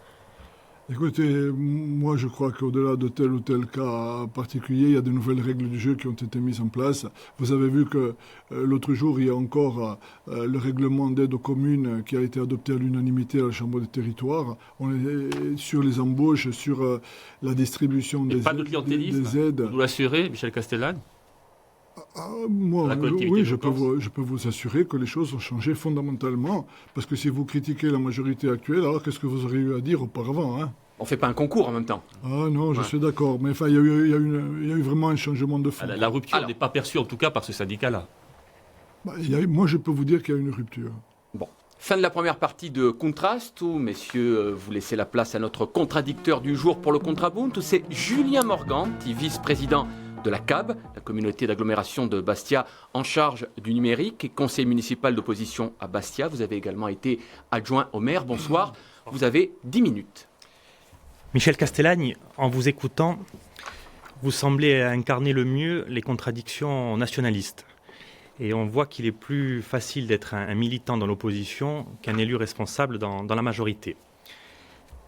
Écoutez, moi je crois qu'au-delà de tel ou tel cas particulier, il y a de nouvelles règles du jeu qui ont été mises en place. Vous avez vu que l'autre jour, il y a encore le règlement d'aide aux communes qui a été adopté à l'unanimité à la Chambre des territoires. On est sur les embauches, sur la distribution des aides. Pas de clientélisme, vous l'assurez, Michel Castellane? Moi, oui, je peux vous assurer que les choses ont changé fondamentalement. Parce que si vous critiquez la majorité actuelle, alors qu'est-ce que vous auriez eu à dire auparavant, hein? On ne fait pas un concours en même temps. Ah non, je suis d'accord. Mais enfin, il y a eu vraiment un changement de fond. La rupture n'est pas perçue, en tout cas, par ce syndicat-là. Moi, je peux vous dire qu'il y a une rupture. Bon. Fin de la première partie de Contraste, où, messieurs, vous laissez la place à notre contradicteur du jour pour le Contrabunt, où c'est Julien Morganti, vice-président de la CAB, la communauté d'agglomération de Bastia, en charge du numérique et conseiller municipal d'opposition à Bastia. Vous avez également été adjoint au maire. Bonsoir. Vous avez 10 minutes. Michel Castellani, en vous écoutant, vous semblez incarner le mieux les contradictions nationalistes. Et on voit qu'il est plus facile d'être un militant dans l'opposition qu'un élu responsable dans la majorité.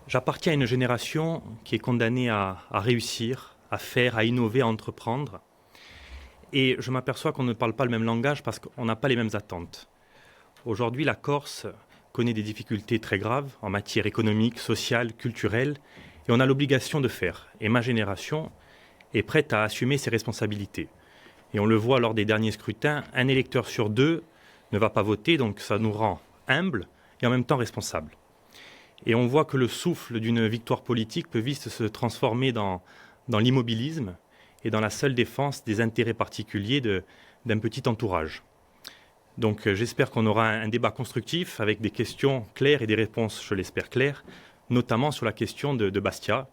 J'appartiens à une génération qui est condamnée à réussir, à faire, à innover, à entreprendre. Et je m'aperçois qu'on ne parle pas le même langage parce qu'on n'a pas les mêmes attentes. Aujourd'hui, la Corse connaît des difficultés très graves en matière économique, sociale, culturelle, et on a l'obligation de faire. Et ma génération est prête à assumer ses responsabilités. Et on le voit lors des derniers scrutins, un électeur sur 2 ne va pas voter, donc ça nous rend humbles et en même temps responsables. Et on voit que le souffle d'une victoire politique peut vite se transformer dans l'immobilisme et dans la seule défense des intérêts particuliers d'un petit entourage. Donc j'espère qu'on aura un débat constructif avec des questions claires et des réponses, je l'espère, claires, notamment sur la question de Bastia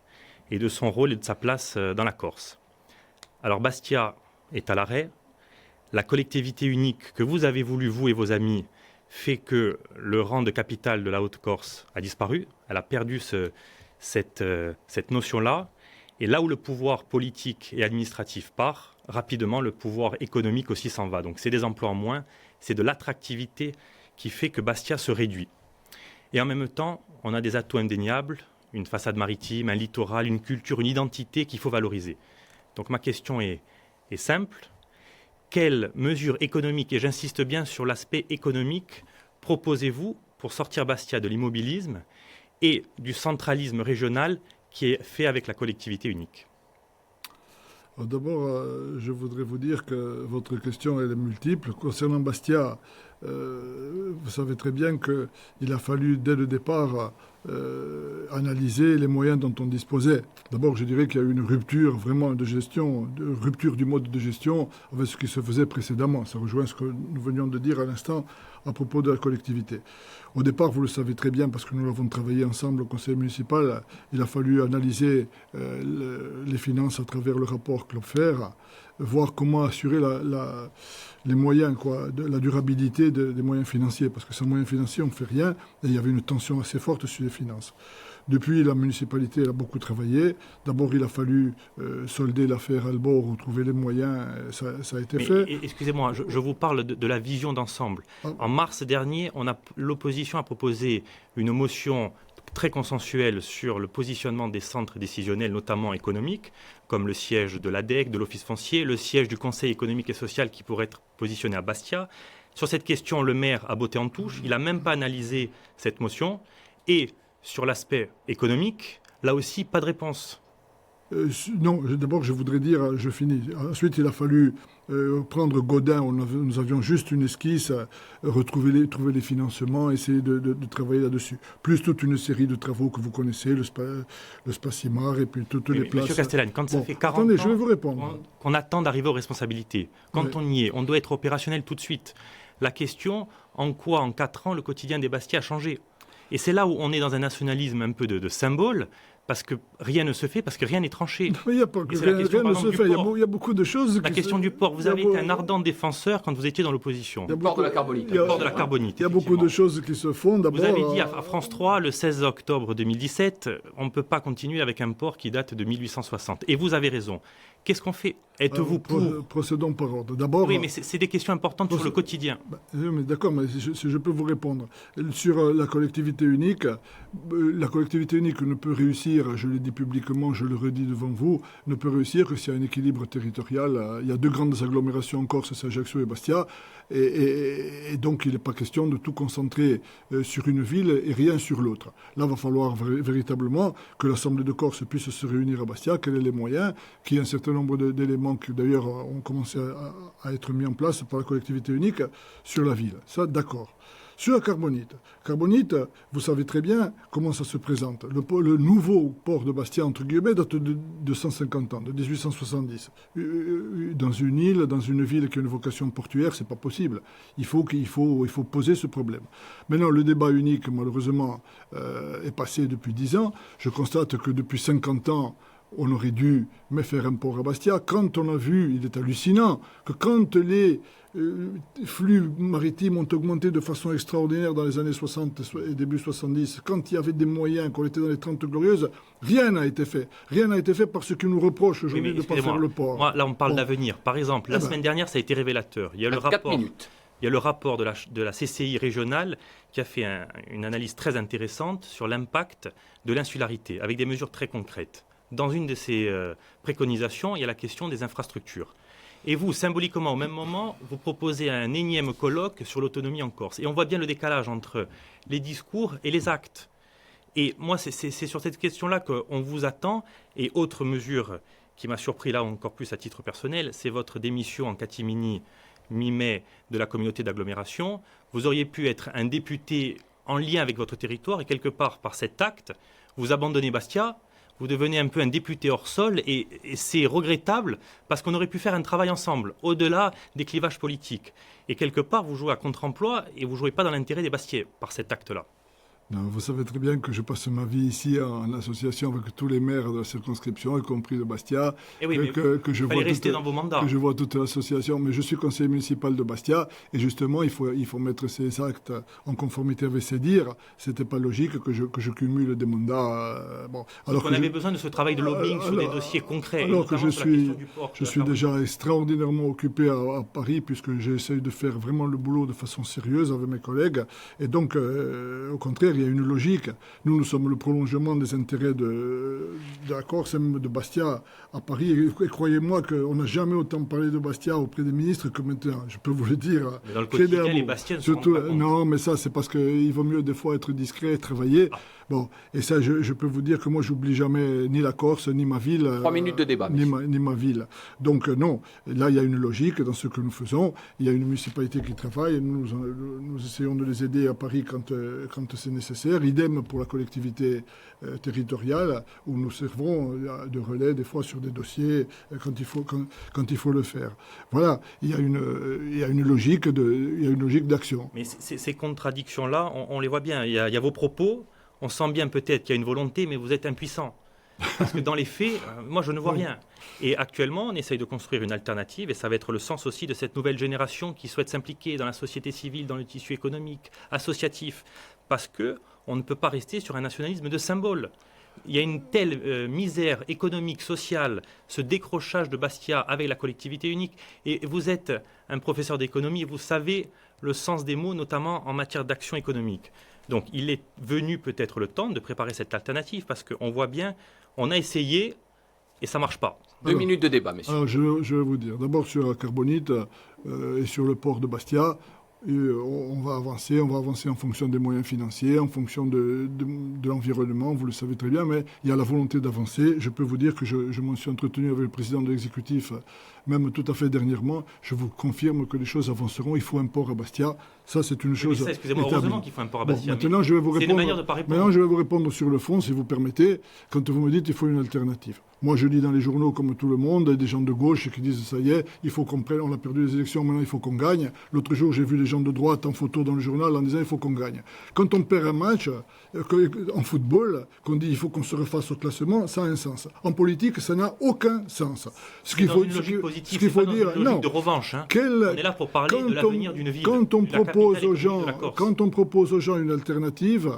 et de son rôle et de sa place dans la Corse. Alors Bastia est à l'arrêt. La collectivité unique que vous avez voulu, vous et vos amis, fait que le rang de capitale de la Haute-Corse a disparu. Elle a perdu cette notion-là. Et là où le pouvoir politique et administratif part, rapidement, le pouvoir économique aussi s'en va. Donc c'est des emplois en moins, c'est de l'attractivité qui fait que Bastia se réduit. Et en même temps, on a des atouts indéniables, une façade maritime, un littoral, une culture, une identité qu'il faut valoriser. Donc ma question est simple. Quelles mesures économiques, et j'insiste bien sur l'aspect économique, proposez-vous pour sortir Bastia de l'immobilisme et du centralisme régional qui est fait avec la collectivité unique? D'abord, je voudrais vous dire que votre question elle est multiple. Concernant Bastia, vous savez très bien qu'il a fallu, dès le départ, analyser les moyens dont on disposait. D'abord, je dirais qu'il y a eu une rupture vraiment de gestion, rupture du mode de gestion avec ce qui se faisait précédemment. Ça rejoint ce que nous venions de dire à l'instant à propos de la collectivité. Au départ, vous le savez très bien, parce que nous l'avons travaillé ensemble au conseil municipal, il a fallu analyser les finances à travers le rapport Klopfer, voir comment assurer les moyens, la durabilité des moyens financiers, parce que sans moyens financiers, on ne fait rien, et il y avait une tension assez forte sur les finances. Depuis, la municipalité elle a beaucoup travaillé. D'abord, il a fallu solder l'affaire Albor, trouver les moyens, ça a été fait. Excusez-moi, je vous parle de la vision d'ensemble. En mars dernier, l'opposition a proposé une motion très consensuelle sur le positionnement des centres décisionnels, notamment économiques, comme le siège de l'ADEC, de l'Office foncier, le siège du Conseil économique et social qui pourrait être positionné à Bastia. Sur cette question, le maire a botté en touche. Il n'a même pas analysé cette motion. Et sur l'aspect économique, là aussi, pas de réponse. Non, d'abord, je voudrais dire, je finis. Ensuite, il a fallu prendre Godin. Nous avions juste une esquisse, trouver les financements, essayer de travailler là-dessus. Plus toute une série de travaux que vous connaissez, le Spacimar et puis toutes les places. Monsieur Castellane, quand ça fait 40 attendez, je vais ans vous répondre. qu'on attend d'arriver aux responsabilités, quand on y est, on doit être opérationnel tout de suite. La question, en quoi, en 4 ans, le quotidien des Bastiais a changé? Et c'est là où on est dans un nationalisme un peu de symbole, parce que rien ne se fait, parce que rien n'est tranché. Mais il n'y a pas que rien ne se fait, il y a beaucoup de choses. La question du port, vous avez été un ardent défenseur quand vous étiez dans l'opposition. Le port de la Carbonite. Le port de la Carbonite. Il y a beaucoup de choses qui se font. Vous avez dit à France 3, le 16 octobre 2017, on ne peut pas continuer avec un port qui date de 1860. Et vous avez raison. Qu'est-ce qu'on fait? Êtes-vous pour? Procédons par ordre. D'abord. Oui, mais c'est des questions importantes sur le quotidien. Mais d'accord, mais si je peux vous répondre. Sur la collectivité unique ne peut réussir, je l'ai dit publiquement, je le redis devant vous, ne peut réussir que s'il y a un équilibre territorial. Il y a 2 grandes agglomérations en Corse, c'est Ajaccio et Bastia. Et donc, il n'est pas question de tout concentrer sur une ville et rien sur l'autre. Là, il va falloir véritablement que l'Assemblée de Corse puisse se réunir à Bastia, quels sont les moyens, qu'il y ait un certain nombre d'éléments qui, d'ailleurs, ont commencé à être mis en place par la collectivité unique sur la ville. Ça, d'accord. Sur la Carbonite, vous savez très bien comment ça se présente. Le nouveau port de Bastia, entre guillemets, date de 150 ans, de 1870. Dans une île, dans une ville qui a une vocation portuaire, c'est pas possible. Il faut poser ce problème. Maintenant, le débat unique, malheureusement, est passé depuis 10 ans. Je constate que depuis 50 ans, on aurait dû faire un port à Bastia. Quand on a vu, il est hallucinant, que quand les flux maritimes ont augmenté de façon extraordinaire dans les années 60 et début 70, quand il y avait des moyens, qu'on était dans les 30 glorieuses, rien n'a été fait. Rien n'a été fait parce qu'ils nous reprochent aujourd'hui de ne pas faire le port. Moi, là, on parle d'avenir. Par exemple, la semaine dernière, ça a été révélateur. Il y a le rapport. Il y a le rapport de la CCI régionale qui a fait une analyse très intéressante sur l'impact de l'insularité, avec des mesures très concrètes. Dans une de ces préconisations, il y a la question des infrastructures. Et vous, symboliquement, au même moment, vous proposez un énième colloque sur l'autonomie en Corse. Et on voit bien le décalage entre les discours et les actes. Et moi, c'est sur cette question-là qu'on vous attend. Et autre mesure qui m'a surpris là encore plus à titre personnel, c'est votre démission en catimini mi-mai de la communauté d'agglomération. Vous auriez pu être un député en lien avec votre territoire et quelque part, par cet acte, vous abandonnez Bastia. Vous devenez un peu un député hors sol et c'est regrettable parce qu'on aurait pu faire un travail ensemble, au-delà des clivages politiques. Et quelque part, vous jouez à contre-emploi et vous ne jouez pas dans l'intérêt des Bastiais par cet acte-là. Non, vous savez très bien que je passe ma vie ici en association avec tous les maires de la circonscription, y compris de Bastia. Et oui, que je vois rester dans vos mandats. Que je vois toute l'association. Mais je suis conseiller municipal de Bastia et justement, il faut mettre ces actes en conformité avec ses dires. C'était pas logique que je cumule des mandats. Alors qu'on avait besoin de ce travail de lobbying sur des dossiers concrets. Alors que je suis déjà extraordinairement occupé à Paris puisque j'essaye de faire vraiment le boulot de façon sérieuse avec mes collègues. Et donc, au contraire, il y a une logique. Nous sommes le prolongement des intérêts de la Corse, même de Bastia à Paris. Et croyez-moi qu'on n'a jamais autant parlé de Bastia auprès des ministres que maintenant. Je peux vous le dire. Mais dans le quotidien, les Bastiens ne se rendent pas compte. Non, mais ça, c'est parce qu'il vaut mieux des fois être discret et travailler. Bon, et ça, je peux vous dire que moi, j'oublie jamais ni la Corse, ni ma ville. 3 minutes de débat. Ni ma ville. Donc, non, là, il y a une logique dans ce que nous faisons. Il y a une municipalité qui travaille. Nous essayons de les aider à Paris quand c'est nécessaire. nécessaire. Idem pour la collectivité territoriale, où nous servons de relais des fois sur des dossiers quand il faut le faire. Voilà, il y a une logique d'action. Mais ces contradictions-là, on les voit bien. Il y a vos propos, on sent bien peut-être qu'il y a une volonté, mais vous êtes impuissant. Parce que dans les faits, moi je ne vois rien. Et actuellement, on essaye de construire une alternative, et ça va être le sens aussi de cette nouvelle génération qui souhaite s'impliquer dans la société civile, dans le tissu économique, associatif, parce qu'on ne peut pas rester sur un nationalisme de symbole. Il y a une telle misère économique, sociale, ce décrochage de Bastia avec la collectivité unique. Et vous êtes un professeur d'économie, vous savez le sens des mots, notamment en matière d'action économique. Donc il est venu peut-être le temps de préparer cette alternative, parce qu'on voit bien, on a essayé et ça ne marche pas. 2 minutes de débat, messieurs. Alors, je vais vous dire, d'abord sur la carbonite et sur le port de Bastia, on va avancer en fonction des moyens financiers, en fonction de l'environnement, vous le savez très bien, mais il y a la volonté d'avancer. Je peux vous dire que je m'en suis entretenu avec le président de l'exécutif, même tout à fait dernièrement. Je vous confirme que les choses avanceront. Il faut un port à Bastia. Ça, c'est une chose. Ça, excusez-moi, heureusement qu'il faut un port à Bastia. Maintenant, je vais vous répondre. C'est une manière de pas répondre. Maintenant, je vais vous répondre sur le fond, si vous permettez, quand vous me dites qu'il faut une alternative. Moi, je lis dans les journaux, comme tout le monde, des gens de gauche qui disent ça y est, il faut qu'on prenne, on a perdu les élections, maintenant il faut qu'on gagne. L'autre jour, j'ai vu les gens de droite en photo dans le journal en disant il faut qu'on gagne. Quand on perd un match en football, qu'on dit il faut qu'on se refasse au classement, ça a un sens. En politique, ça n'a aucun sens. Ce qu'il faut dire, une logique de revanche. Hein. On est là pour parler de l'avenir d'une ville. Quand on propose aux gens une alternative,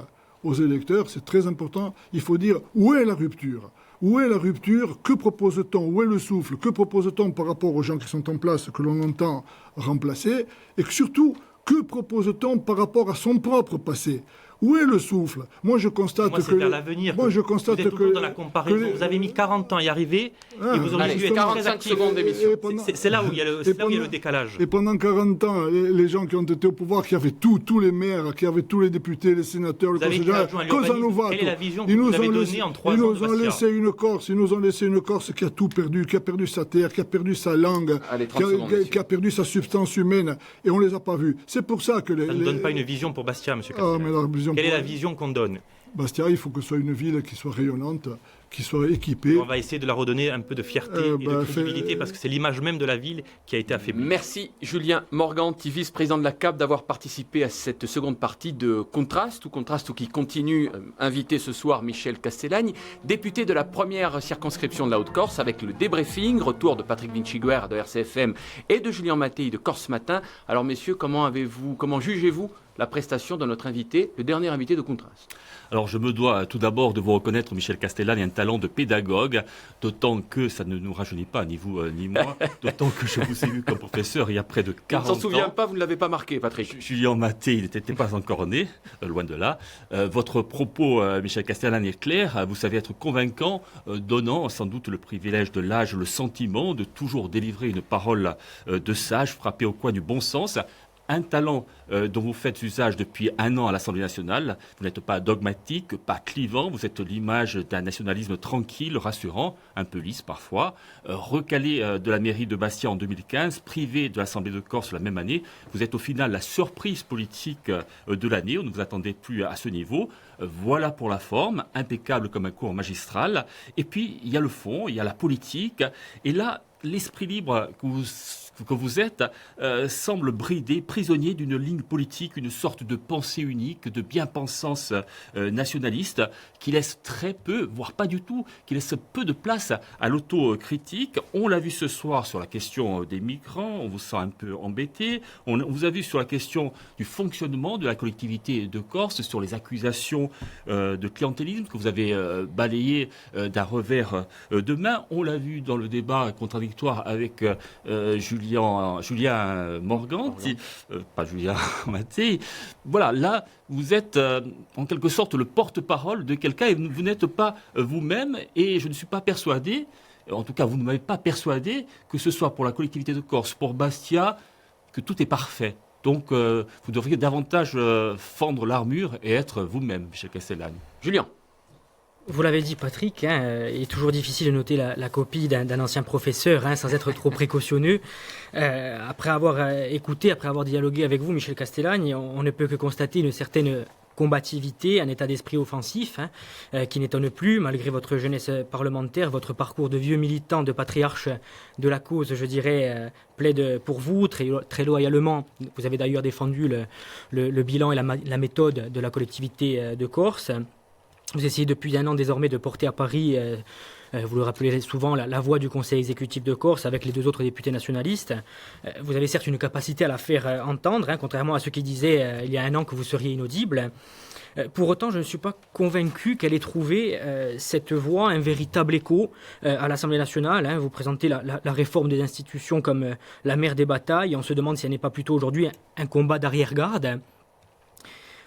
aux électeurs, c'est très important. Il faut dire où est la rupture. Où est la rupture? Que propose-t-on? Où est le souffle? Que propose-t-on par rapport aux gens qui sont en place, que l'on entend remplacer? Et surtout, que propose-t-on par rapport à son propre passé? Où est le souffle? Moi, je constate que... vers l'avenir. Moi, je constate vous êtes toujours dans la comparaison. Vous avez mis 40 ans à y arriver, et vous aurez dû être 45 secondes d'émission. C'est là où il y a le décalage. Et pendant 40 ans, les gens qui ont été au pouvoir, qui avaient tous les maires, qui avaient tous les députés, les sénateurs, le conseil général, quelle est la vision que vous avez donnée en 3 ans de Bastia? Ils nous ont laissé une Corse qui a tout perdu, qui a perdu sa terre, qui a perdu sa langue, qui a perdu sa substance humaine, et on les a pas vus. C'est pour ça que ça ne donne pas une vision pour Bastia, monsieur Castellani. Quelle est la vision qu'on donne? Bastia, il faut que ce soit une ville qui soit rayonnante, qui soit équipée. On va essayer de la redonner un peu de fierté et de crédibilité, parce que c'est l'image même de la ville qui a été affaiblie. Merci Julien Morganti, vice-président de la CAP, d'avoir participé à cette seconde partie de Contraste ou qui continue. Invité ce soir Michel Castellani, député de la première circonscription de la Haute-Corse, avec le débriefing, retour de Patrick Vinciguer de RCFM et de Julien Mattei de Corse Matin. Alors messieurs, comment jugez-vous la prestation de notre invité, le dernier invité de Contraste? Alors je me dois tout d'abord de vous reconnaître, Michel Castellani, un talent de pédagogue, d'autant que ça ne nous rajeunit pas, ni vous ni moi, d'autant que je vous ai vu comme professeur il y a près de 40 ans. On ne s'en souvient pas, vous ne l'avez pas marqué, Patrick. Julien Mattei, il n'était pas encore né, loin de là. Votre propos, Michel Castellani, est clair, vous savez être convaincant, donnant sans doute le privilège de l'âge, le sentiment de toujours délivrer une parole de sage, frappée au coin du bon sens. Un talent dont vous faites usage depuis 1 an à l'Assemblée nationale. Vous n'êtes pas dogmatique, pas clivant, vous êtes l'image d'un nationalisme tranquille, rassurant, un peu lisse parfois. Recalé de la mairie de Bastia en 2015, privé de l'Assemblée de Corse la même année, vous êtes au final la surprise politique de l'année. On ne vous attendait plus à ce niveau. Voilà pour la forme, impeccable comme un cours magistral. Et puis, il y a le fond, il y a la politique. Et là, l'esprit libre que vous êtes semble bridé, prisonnier d'une ligne politique, une sorte de pensée unique, de bien-pensance nationaliste qui laisse très peu, voire pas du tout, qui laisse peu de place à l'autocritique. On l'a vu ce soir sur la question des migrants, on vous sent un peu embêté. On vous a vu sur la question du fonctionnement de la collectivité de Corse, sur les accusations de clientélisme que vous avez balayé d'un revers de main. On l'a vu dans le débat contradictoire avec Julien Morganti, pas Julien Mattei. Voilà, là, vous êtes en quelque sorte le porte-parole de quelqu'un et vous n'êtes pas vous-même. Et je ne suis pas persuadé, en tout cas, vous ne m'avez pas persuadé que ce soit pour la collectivité de Corse, pour Bastia, que tout est parfait. Donc, vous devriez davantage fendre l'armure et être vous-même, Michel Castellani. Julien. Vous l'avez dit, Patrick, il est toujours difficile de noter la copie d'un ancien professeur sans être trop précautionneux. Après avoir écouté, après avoir dialogué avec vous, Michel Castellani, on ne peut que constater une certaine combativité, un état d'esprit offensif qui n'étonne plus, malgré votre jeunesse parlementaire, votre parcours de vieux militant, de patriarche de la cause, je dirais, plaide pour vous très loyalement. Vous avez d'ailleurs défendu le bilan et la méthode de la collectivité de Corse. Vous essayez depuis un an désormais de porter à Paris, vous le rappelez souvent, la voix du Conseil exécutif de Corse avec les 2 autres députés nationalistes. Vous avez certes une capacité à la faire entendre, contrairement à ceux qui disaient il y a un an que vous seriez inaudible. Pour autant, je ne suis pas convaincu qu'elle ait trouvé cette voix un véritable écho à l'Assemblée nationale. Vous présentez la réforme des institutions comme la mère des batailles. On se demande si elle n'est pas plutôt aujourd'hui un combat d'arrière-garde.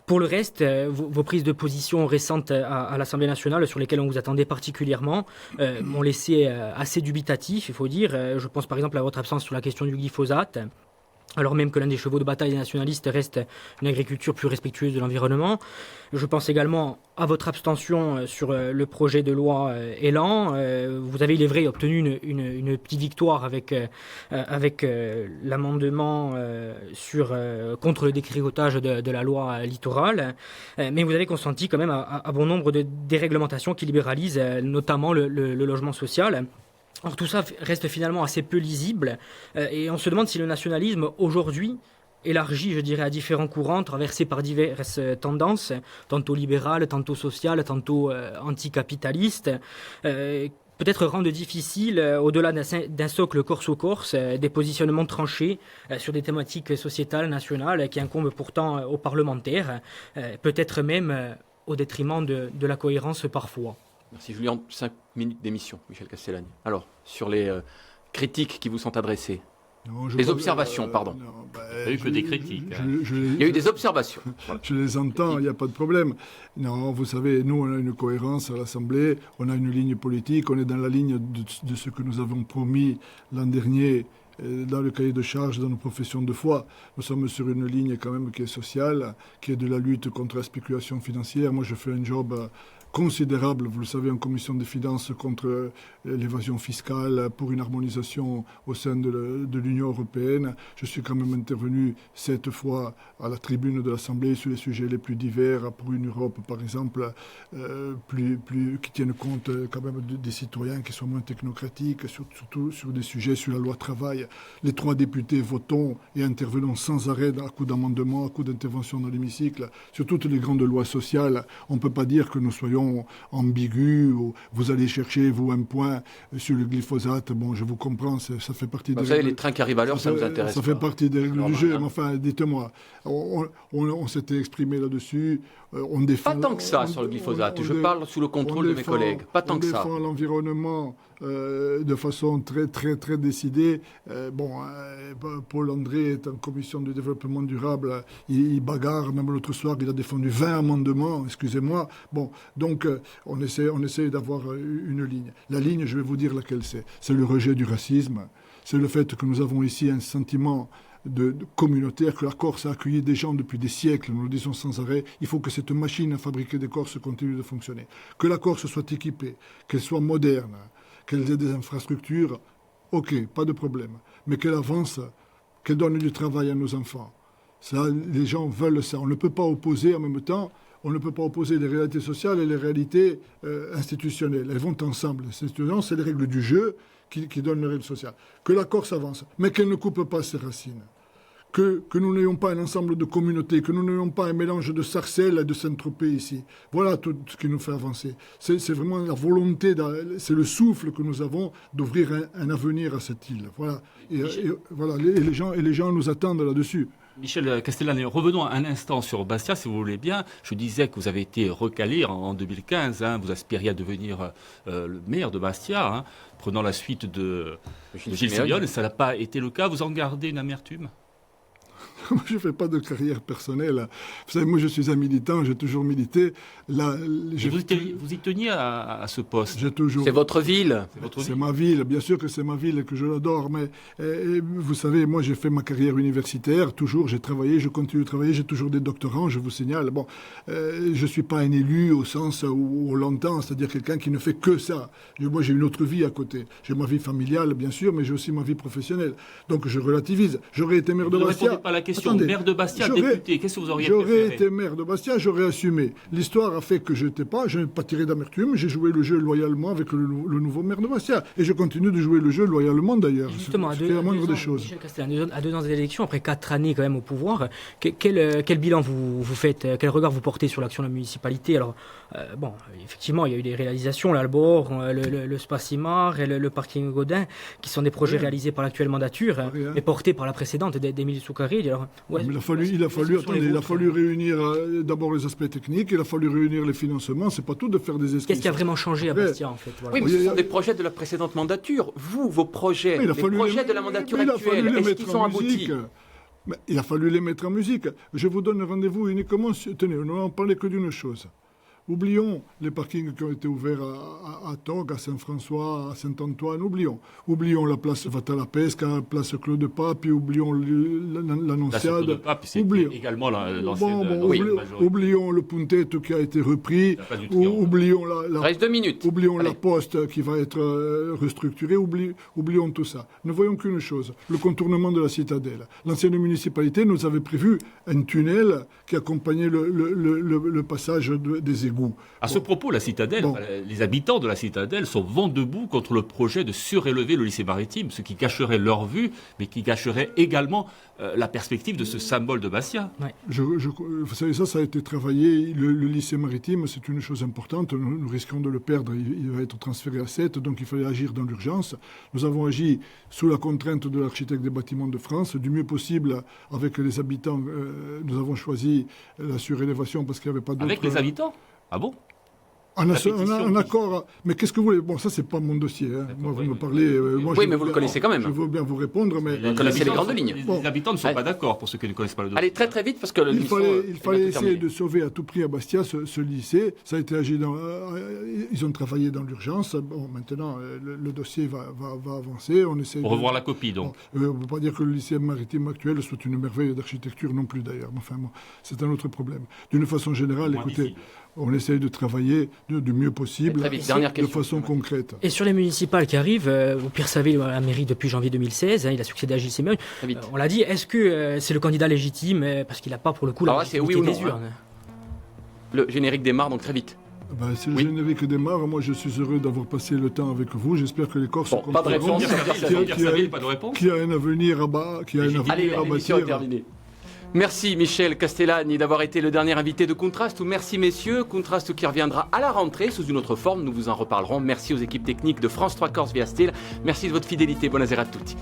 Pour le reste, vos prises de position récentes à l'Assemblée nationale, sur lesquelles on vous attendait particulièrement, m'ont laissé assez dubitatif, il faut dire. Je pense par exemple à votre absence sur la question du glyphosate, alors même que l'un des chevaux de bataille des nationalistes reste une agriculture plus respectueuse de l'environnement. Je pense également à votre abstention sur le projet de loi Elan. Vous avez, il est vrai, obtenu une petite victoire avec l'amendement contre le détricotage de la loi littorale, mais vous avez consenti quand même à bon nombre de déréglementations qui libéralisent notamment le logement social. Or, tout ça reste finalement assez peu lisible et on se demande si le nationalisme aujourd'hui, élargi, je dirais, à différents courants, traversés par diverses tendances, tantôt libérales, tantôt sociales, tantôt anticapitalistes, peut-être rendent difficile, au-delà d'un socle corse-au-corse, des positionnements tranchés sur des thématiques sociétales, nationales, qui incombent pourtant aux parlementaires, peut-être même au détriment de la cohérence parfois. Merci Julien. 5 minutes d'émission, Michel Castellani. Alors, sur les critiques qui vous sont adressées. Non, les observations, pardon. Il n'y a eu que des critiques. Il y a eu des observations. Voilà. Je les entends, il n'y a pas de problème. Non, vous savez, nous, on a une cohérence à l'Assemblée, on a une ligne politique, on est dans la ligne de ce que nous avons promis l'an dernier dans le cahier de charge, dans nos professions de foi. Nous sommes sur une ligne quand même qui est sociale, qui est de la lutte contre la spéculation financière. Moi, je fais un job considérable, vous le savez, en commission des finances contre l'évasion fiscale, pour une harmonisation au sein de l'Union européenne. Je suis quand même intervenu 7 fois à la tribune de l'Assemblée sur les sujets les plus divers, pour une Europe, par exemple, qui tienne compte quand même des citoyens, qui soient moins technocratiques, surtout sur des sujets sur la loi travail. Les 3 députés votons et intervenons sans arrêt à coup d'amendements, à coup d'intervention dans l'hémicycle, sur toutes les grandes lois sociales. On ne peut pas dire que nous soyons ambigu, ou vous allez chercher, vous, un point sur le glyphosate. Bon, je vous comprends, ça fait partie des règles. Vous savez, les trains qui arrivent à l'heure, ça nous intéresse. Ça fait partie des règles du jeu, mais enfin, dites-moi, on s'était exprimé là-dessus, on défend... Pas tant que ça sur le glyphosate, je parle sous le contrôle de mes collègues, pas tant que ça. On défend l'environnement de façon très, très, très décidée. Paul André est en commission de développement durable, il bagarre, même l'autre soir, il a défendu 20 amendements, excusez-moi. Bon, donc on essaie d'avoir une ligne. La ligne, je vais vous dire laquelle c'est. C'est le rejet du racisme, c'est le fait que nous avons ici un sentiment de communautaire, que la Corse a accueilli des gens depuis des siècles, nous le disons sans arrêt. Il faut que cette machine à fabriquer des Corses continue de fonctionner. Que la Corse soit équipée, qu'elle soit moderne, qu'elle ait des infrastructures, ok, pas de problème. Mais qu'elle avance, qu'elle donne du travail à nos enfants. Ça, les gens veulent ça. On ne peut pas opposer en même temps, on ne peut pas opposer les réalités sociales et les réalités institutionnelles. Elles vont ensemble. Les institutions, c'est les règles du jeu qui donnent les règles sociales. Que la Corse avance, mais qu'elle ne coupe pas ses racines. Que nous n'ayons pas un ensemble de communautés, que nous n'ayons pas un mélange de Sarcelles et de Saint-Tropez ici. Voilà tout ce qui nous fait avancer. C'est vraiment la volonté, c'est le souffle que nous avons d'ouvrir un avenir à cette île. Voilà. Et les gens nous attendent là-dessus. Michel Castellani, revenons un instant sur Bastia, si vous voulez bien. Je disais que vous avez été recalé en 2015. Vous aspiriez à devenir le maire de Bastia, prenant la suite de Gilles Simeone. Ça n'a pas été le cas. Vous en gardez une amertume ? Je ne fais pas de carrière personnelle. Vous savez, moi, je suis un militant, j'ai toujours milité. Là, vous y teniez à ce poste. C'est votre ville. C'est ma ville. Bien sûr que c'est ma ville et que je l'adore. Mais vous savez, moi, j'ai fait ma carrière universitaire. Toujours, j'ai travaillé, je continue de travailler. J'ai toujours des doctorants, je vous signale. Bon, je ne suis pas un élu au sens où on l'entend, c'est-à-dire quelqu'un qui ne fait que ça. Moi, j'ai une autre vie à côté. J'ai ma vie familiale, bien sûr, mais j'ai aussi ma vie professionnelle. Donc, je relativise. J'aurais été maire de Bastia. Pas la question. question. Attendez, Maire de Bastia, j'aurais- député, qu'est-ce que vous auriez J'aurais préféré? été maire de Bastia, j'aurais assumé. L'histoire a fait que je n'ai pas tiré d'amertume, j'ai joué le jeu loyalement avec le nouveau maire de Bastia. Et je continue de jouer le jeu loyalement d'ailleurs. Justement, C'est la moindre des choses. Michel Castellane, à 2 ans des élections, après 4 années quand même au pouvoir, quel bilan vous faites, quel regard vous portez sur l'action de la municipalité? Alors, bon, effectivement, il y a eu des réalisations, l'Albor, le Spacimar et le parking Gaudin, qui sont des projets réalisés par l'actuelle mandature, Rien. mais portés par la précédente d'Émile Soukaré. Alors, Mais il a fallu réunir d'abord les aspects techniques, il a fallu réunir les financements, c'est pas tout de faire des esquisses. Qu'est-ce qui a vraiment changé à Après, Bastia, en fait? Voilà. Oui, mais ce sont des projets de la précédente mandature. Vous, vos projets, Mais il a les fallu projets les- de la mandature mais il a fallu actuelle, les est-ce mettre qu'ils sont en aboutis? musique. Mais il a fallu les mettre en musique. Je vous donne rendez-vous uniquement. Tenez, on n'en parlait que d'une chose. Oublions les parkings qui ont été ouverts à Tog, à Saint-François, à Saint-Antoine. Oublions la place Vatalapesca, la place Claude Pape, oublions Là, l'Annonciade. ce coup de pape, c'est Oublions. également l'ancienne majorité. Oublions le Puntetto qui a été repris. La place du Triangle. Oublions Reste 2 minutes. Oublions Allez. la poste qui va être restructurée, oublions tout ça. Ne voyons qu'une chose, le contournement de la citadelle. L'ancienne municipalité nous avait prévu un tunnel qui accompagnait le passage des égouts. À ce propos, la citadelle, Bon. les habitants de la citadelle sont vent debout contre le projet de surélever le lycée maritime, ce qui cacherait leur vue, mais qui cacherait également la perspective de ce symbole de Bastia. Vous savez, ça a été travaillé. Le lycée maritime, c'est une chose importante. Nous risquons de le perdre. Il va être transféré à 7, donc il fallait agir dans l'urgence. Nous avons agi sous la contrainte de l'architecte des bâtiments de France, du mieux possible avec les habitants. Nous avons choisi la surélévation parce qu'il n'y avait pas d'autre... Avec les habitants? Ah bon? En pétition accord, mais qu'est-ce que vous voulez? Bon, ça, c'est pas mon dossier. Hein. Moi, vous oui, me oui. parlez. Oui, Moi, je mais veux vous le bien- connaissez quand même. Je veux bien vous répondre, mais Vous connaissez les grandes lignes. Les habitants ne sont Allez. pas d'accord, pour ceux qui ne connaissent pas le dossier. Allez, très très vite, parce que il l'émission fallait est bientôt essayer terminée. de sauver à tout prix à Bastia ce lycée. Ça a été agi dans. Ils ont travaillé dans l'urgence. Bon, maintenant, le dossier va avancer. On essaie Pour de- revoir la copie, donc. Bon, on ne peut pas dire que le lycée maritime actuel soit une merveille d'architecture non plus, d'ailleurs. Mais enfin, bon, c'est un autre problème. D'une façon générale, Moins écoutez, visible. on essaye de travailler du mieux possible, Très vite, dernière de question. façon concrète. Et sur les municipales qui arrivent, au pire savez, à la mairie depuis janvier 2016, il a succédé à Gilles Séméon. Très vite. On l'a dit, est-ce que c'est le candidat légitime, parce qu'il n'a pas pour le coup la Alors là, c'est légitimité oui ou des non, urnes? Le générique démarre, donc très vite. Ben, si le Oui. générique démarre, moi je suis heureux d'avoir passé le temps avec vous. J'espère que les Corses Bon, pas de comprendront réponse. Pierre Saville, pas de réponse? qu'il y a un avenir qu'il y a un Allez, avenir à l'émission est bâtir. terminée. Merci Michel Castellani d'avoir été le dernier invité de Contraste. Merci messieurs, Contraste qui reviendra à la rentrée sous une autre forme, nous vous en reparlerons. Merci aux équipes techniques de France 3 Corse via Steel. Merci de votre fidélité, buonasera a tutti.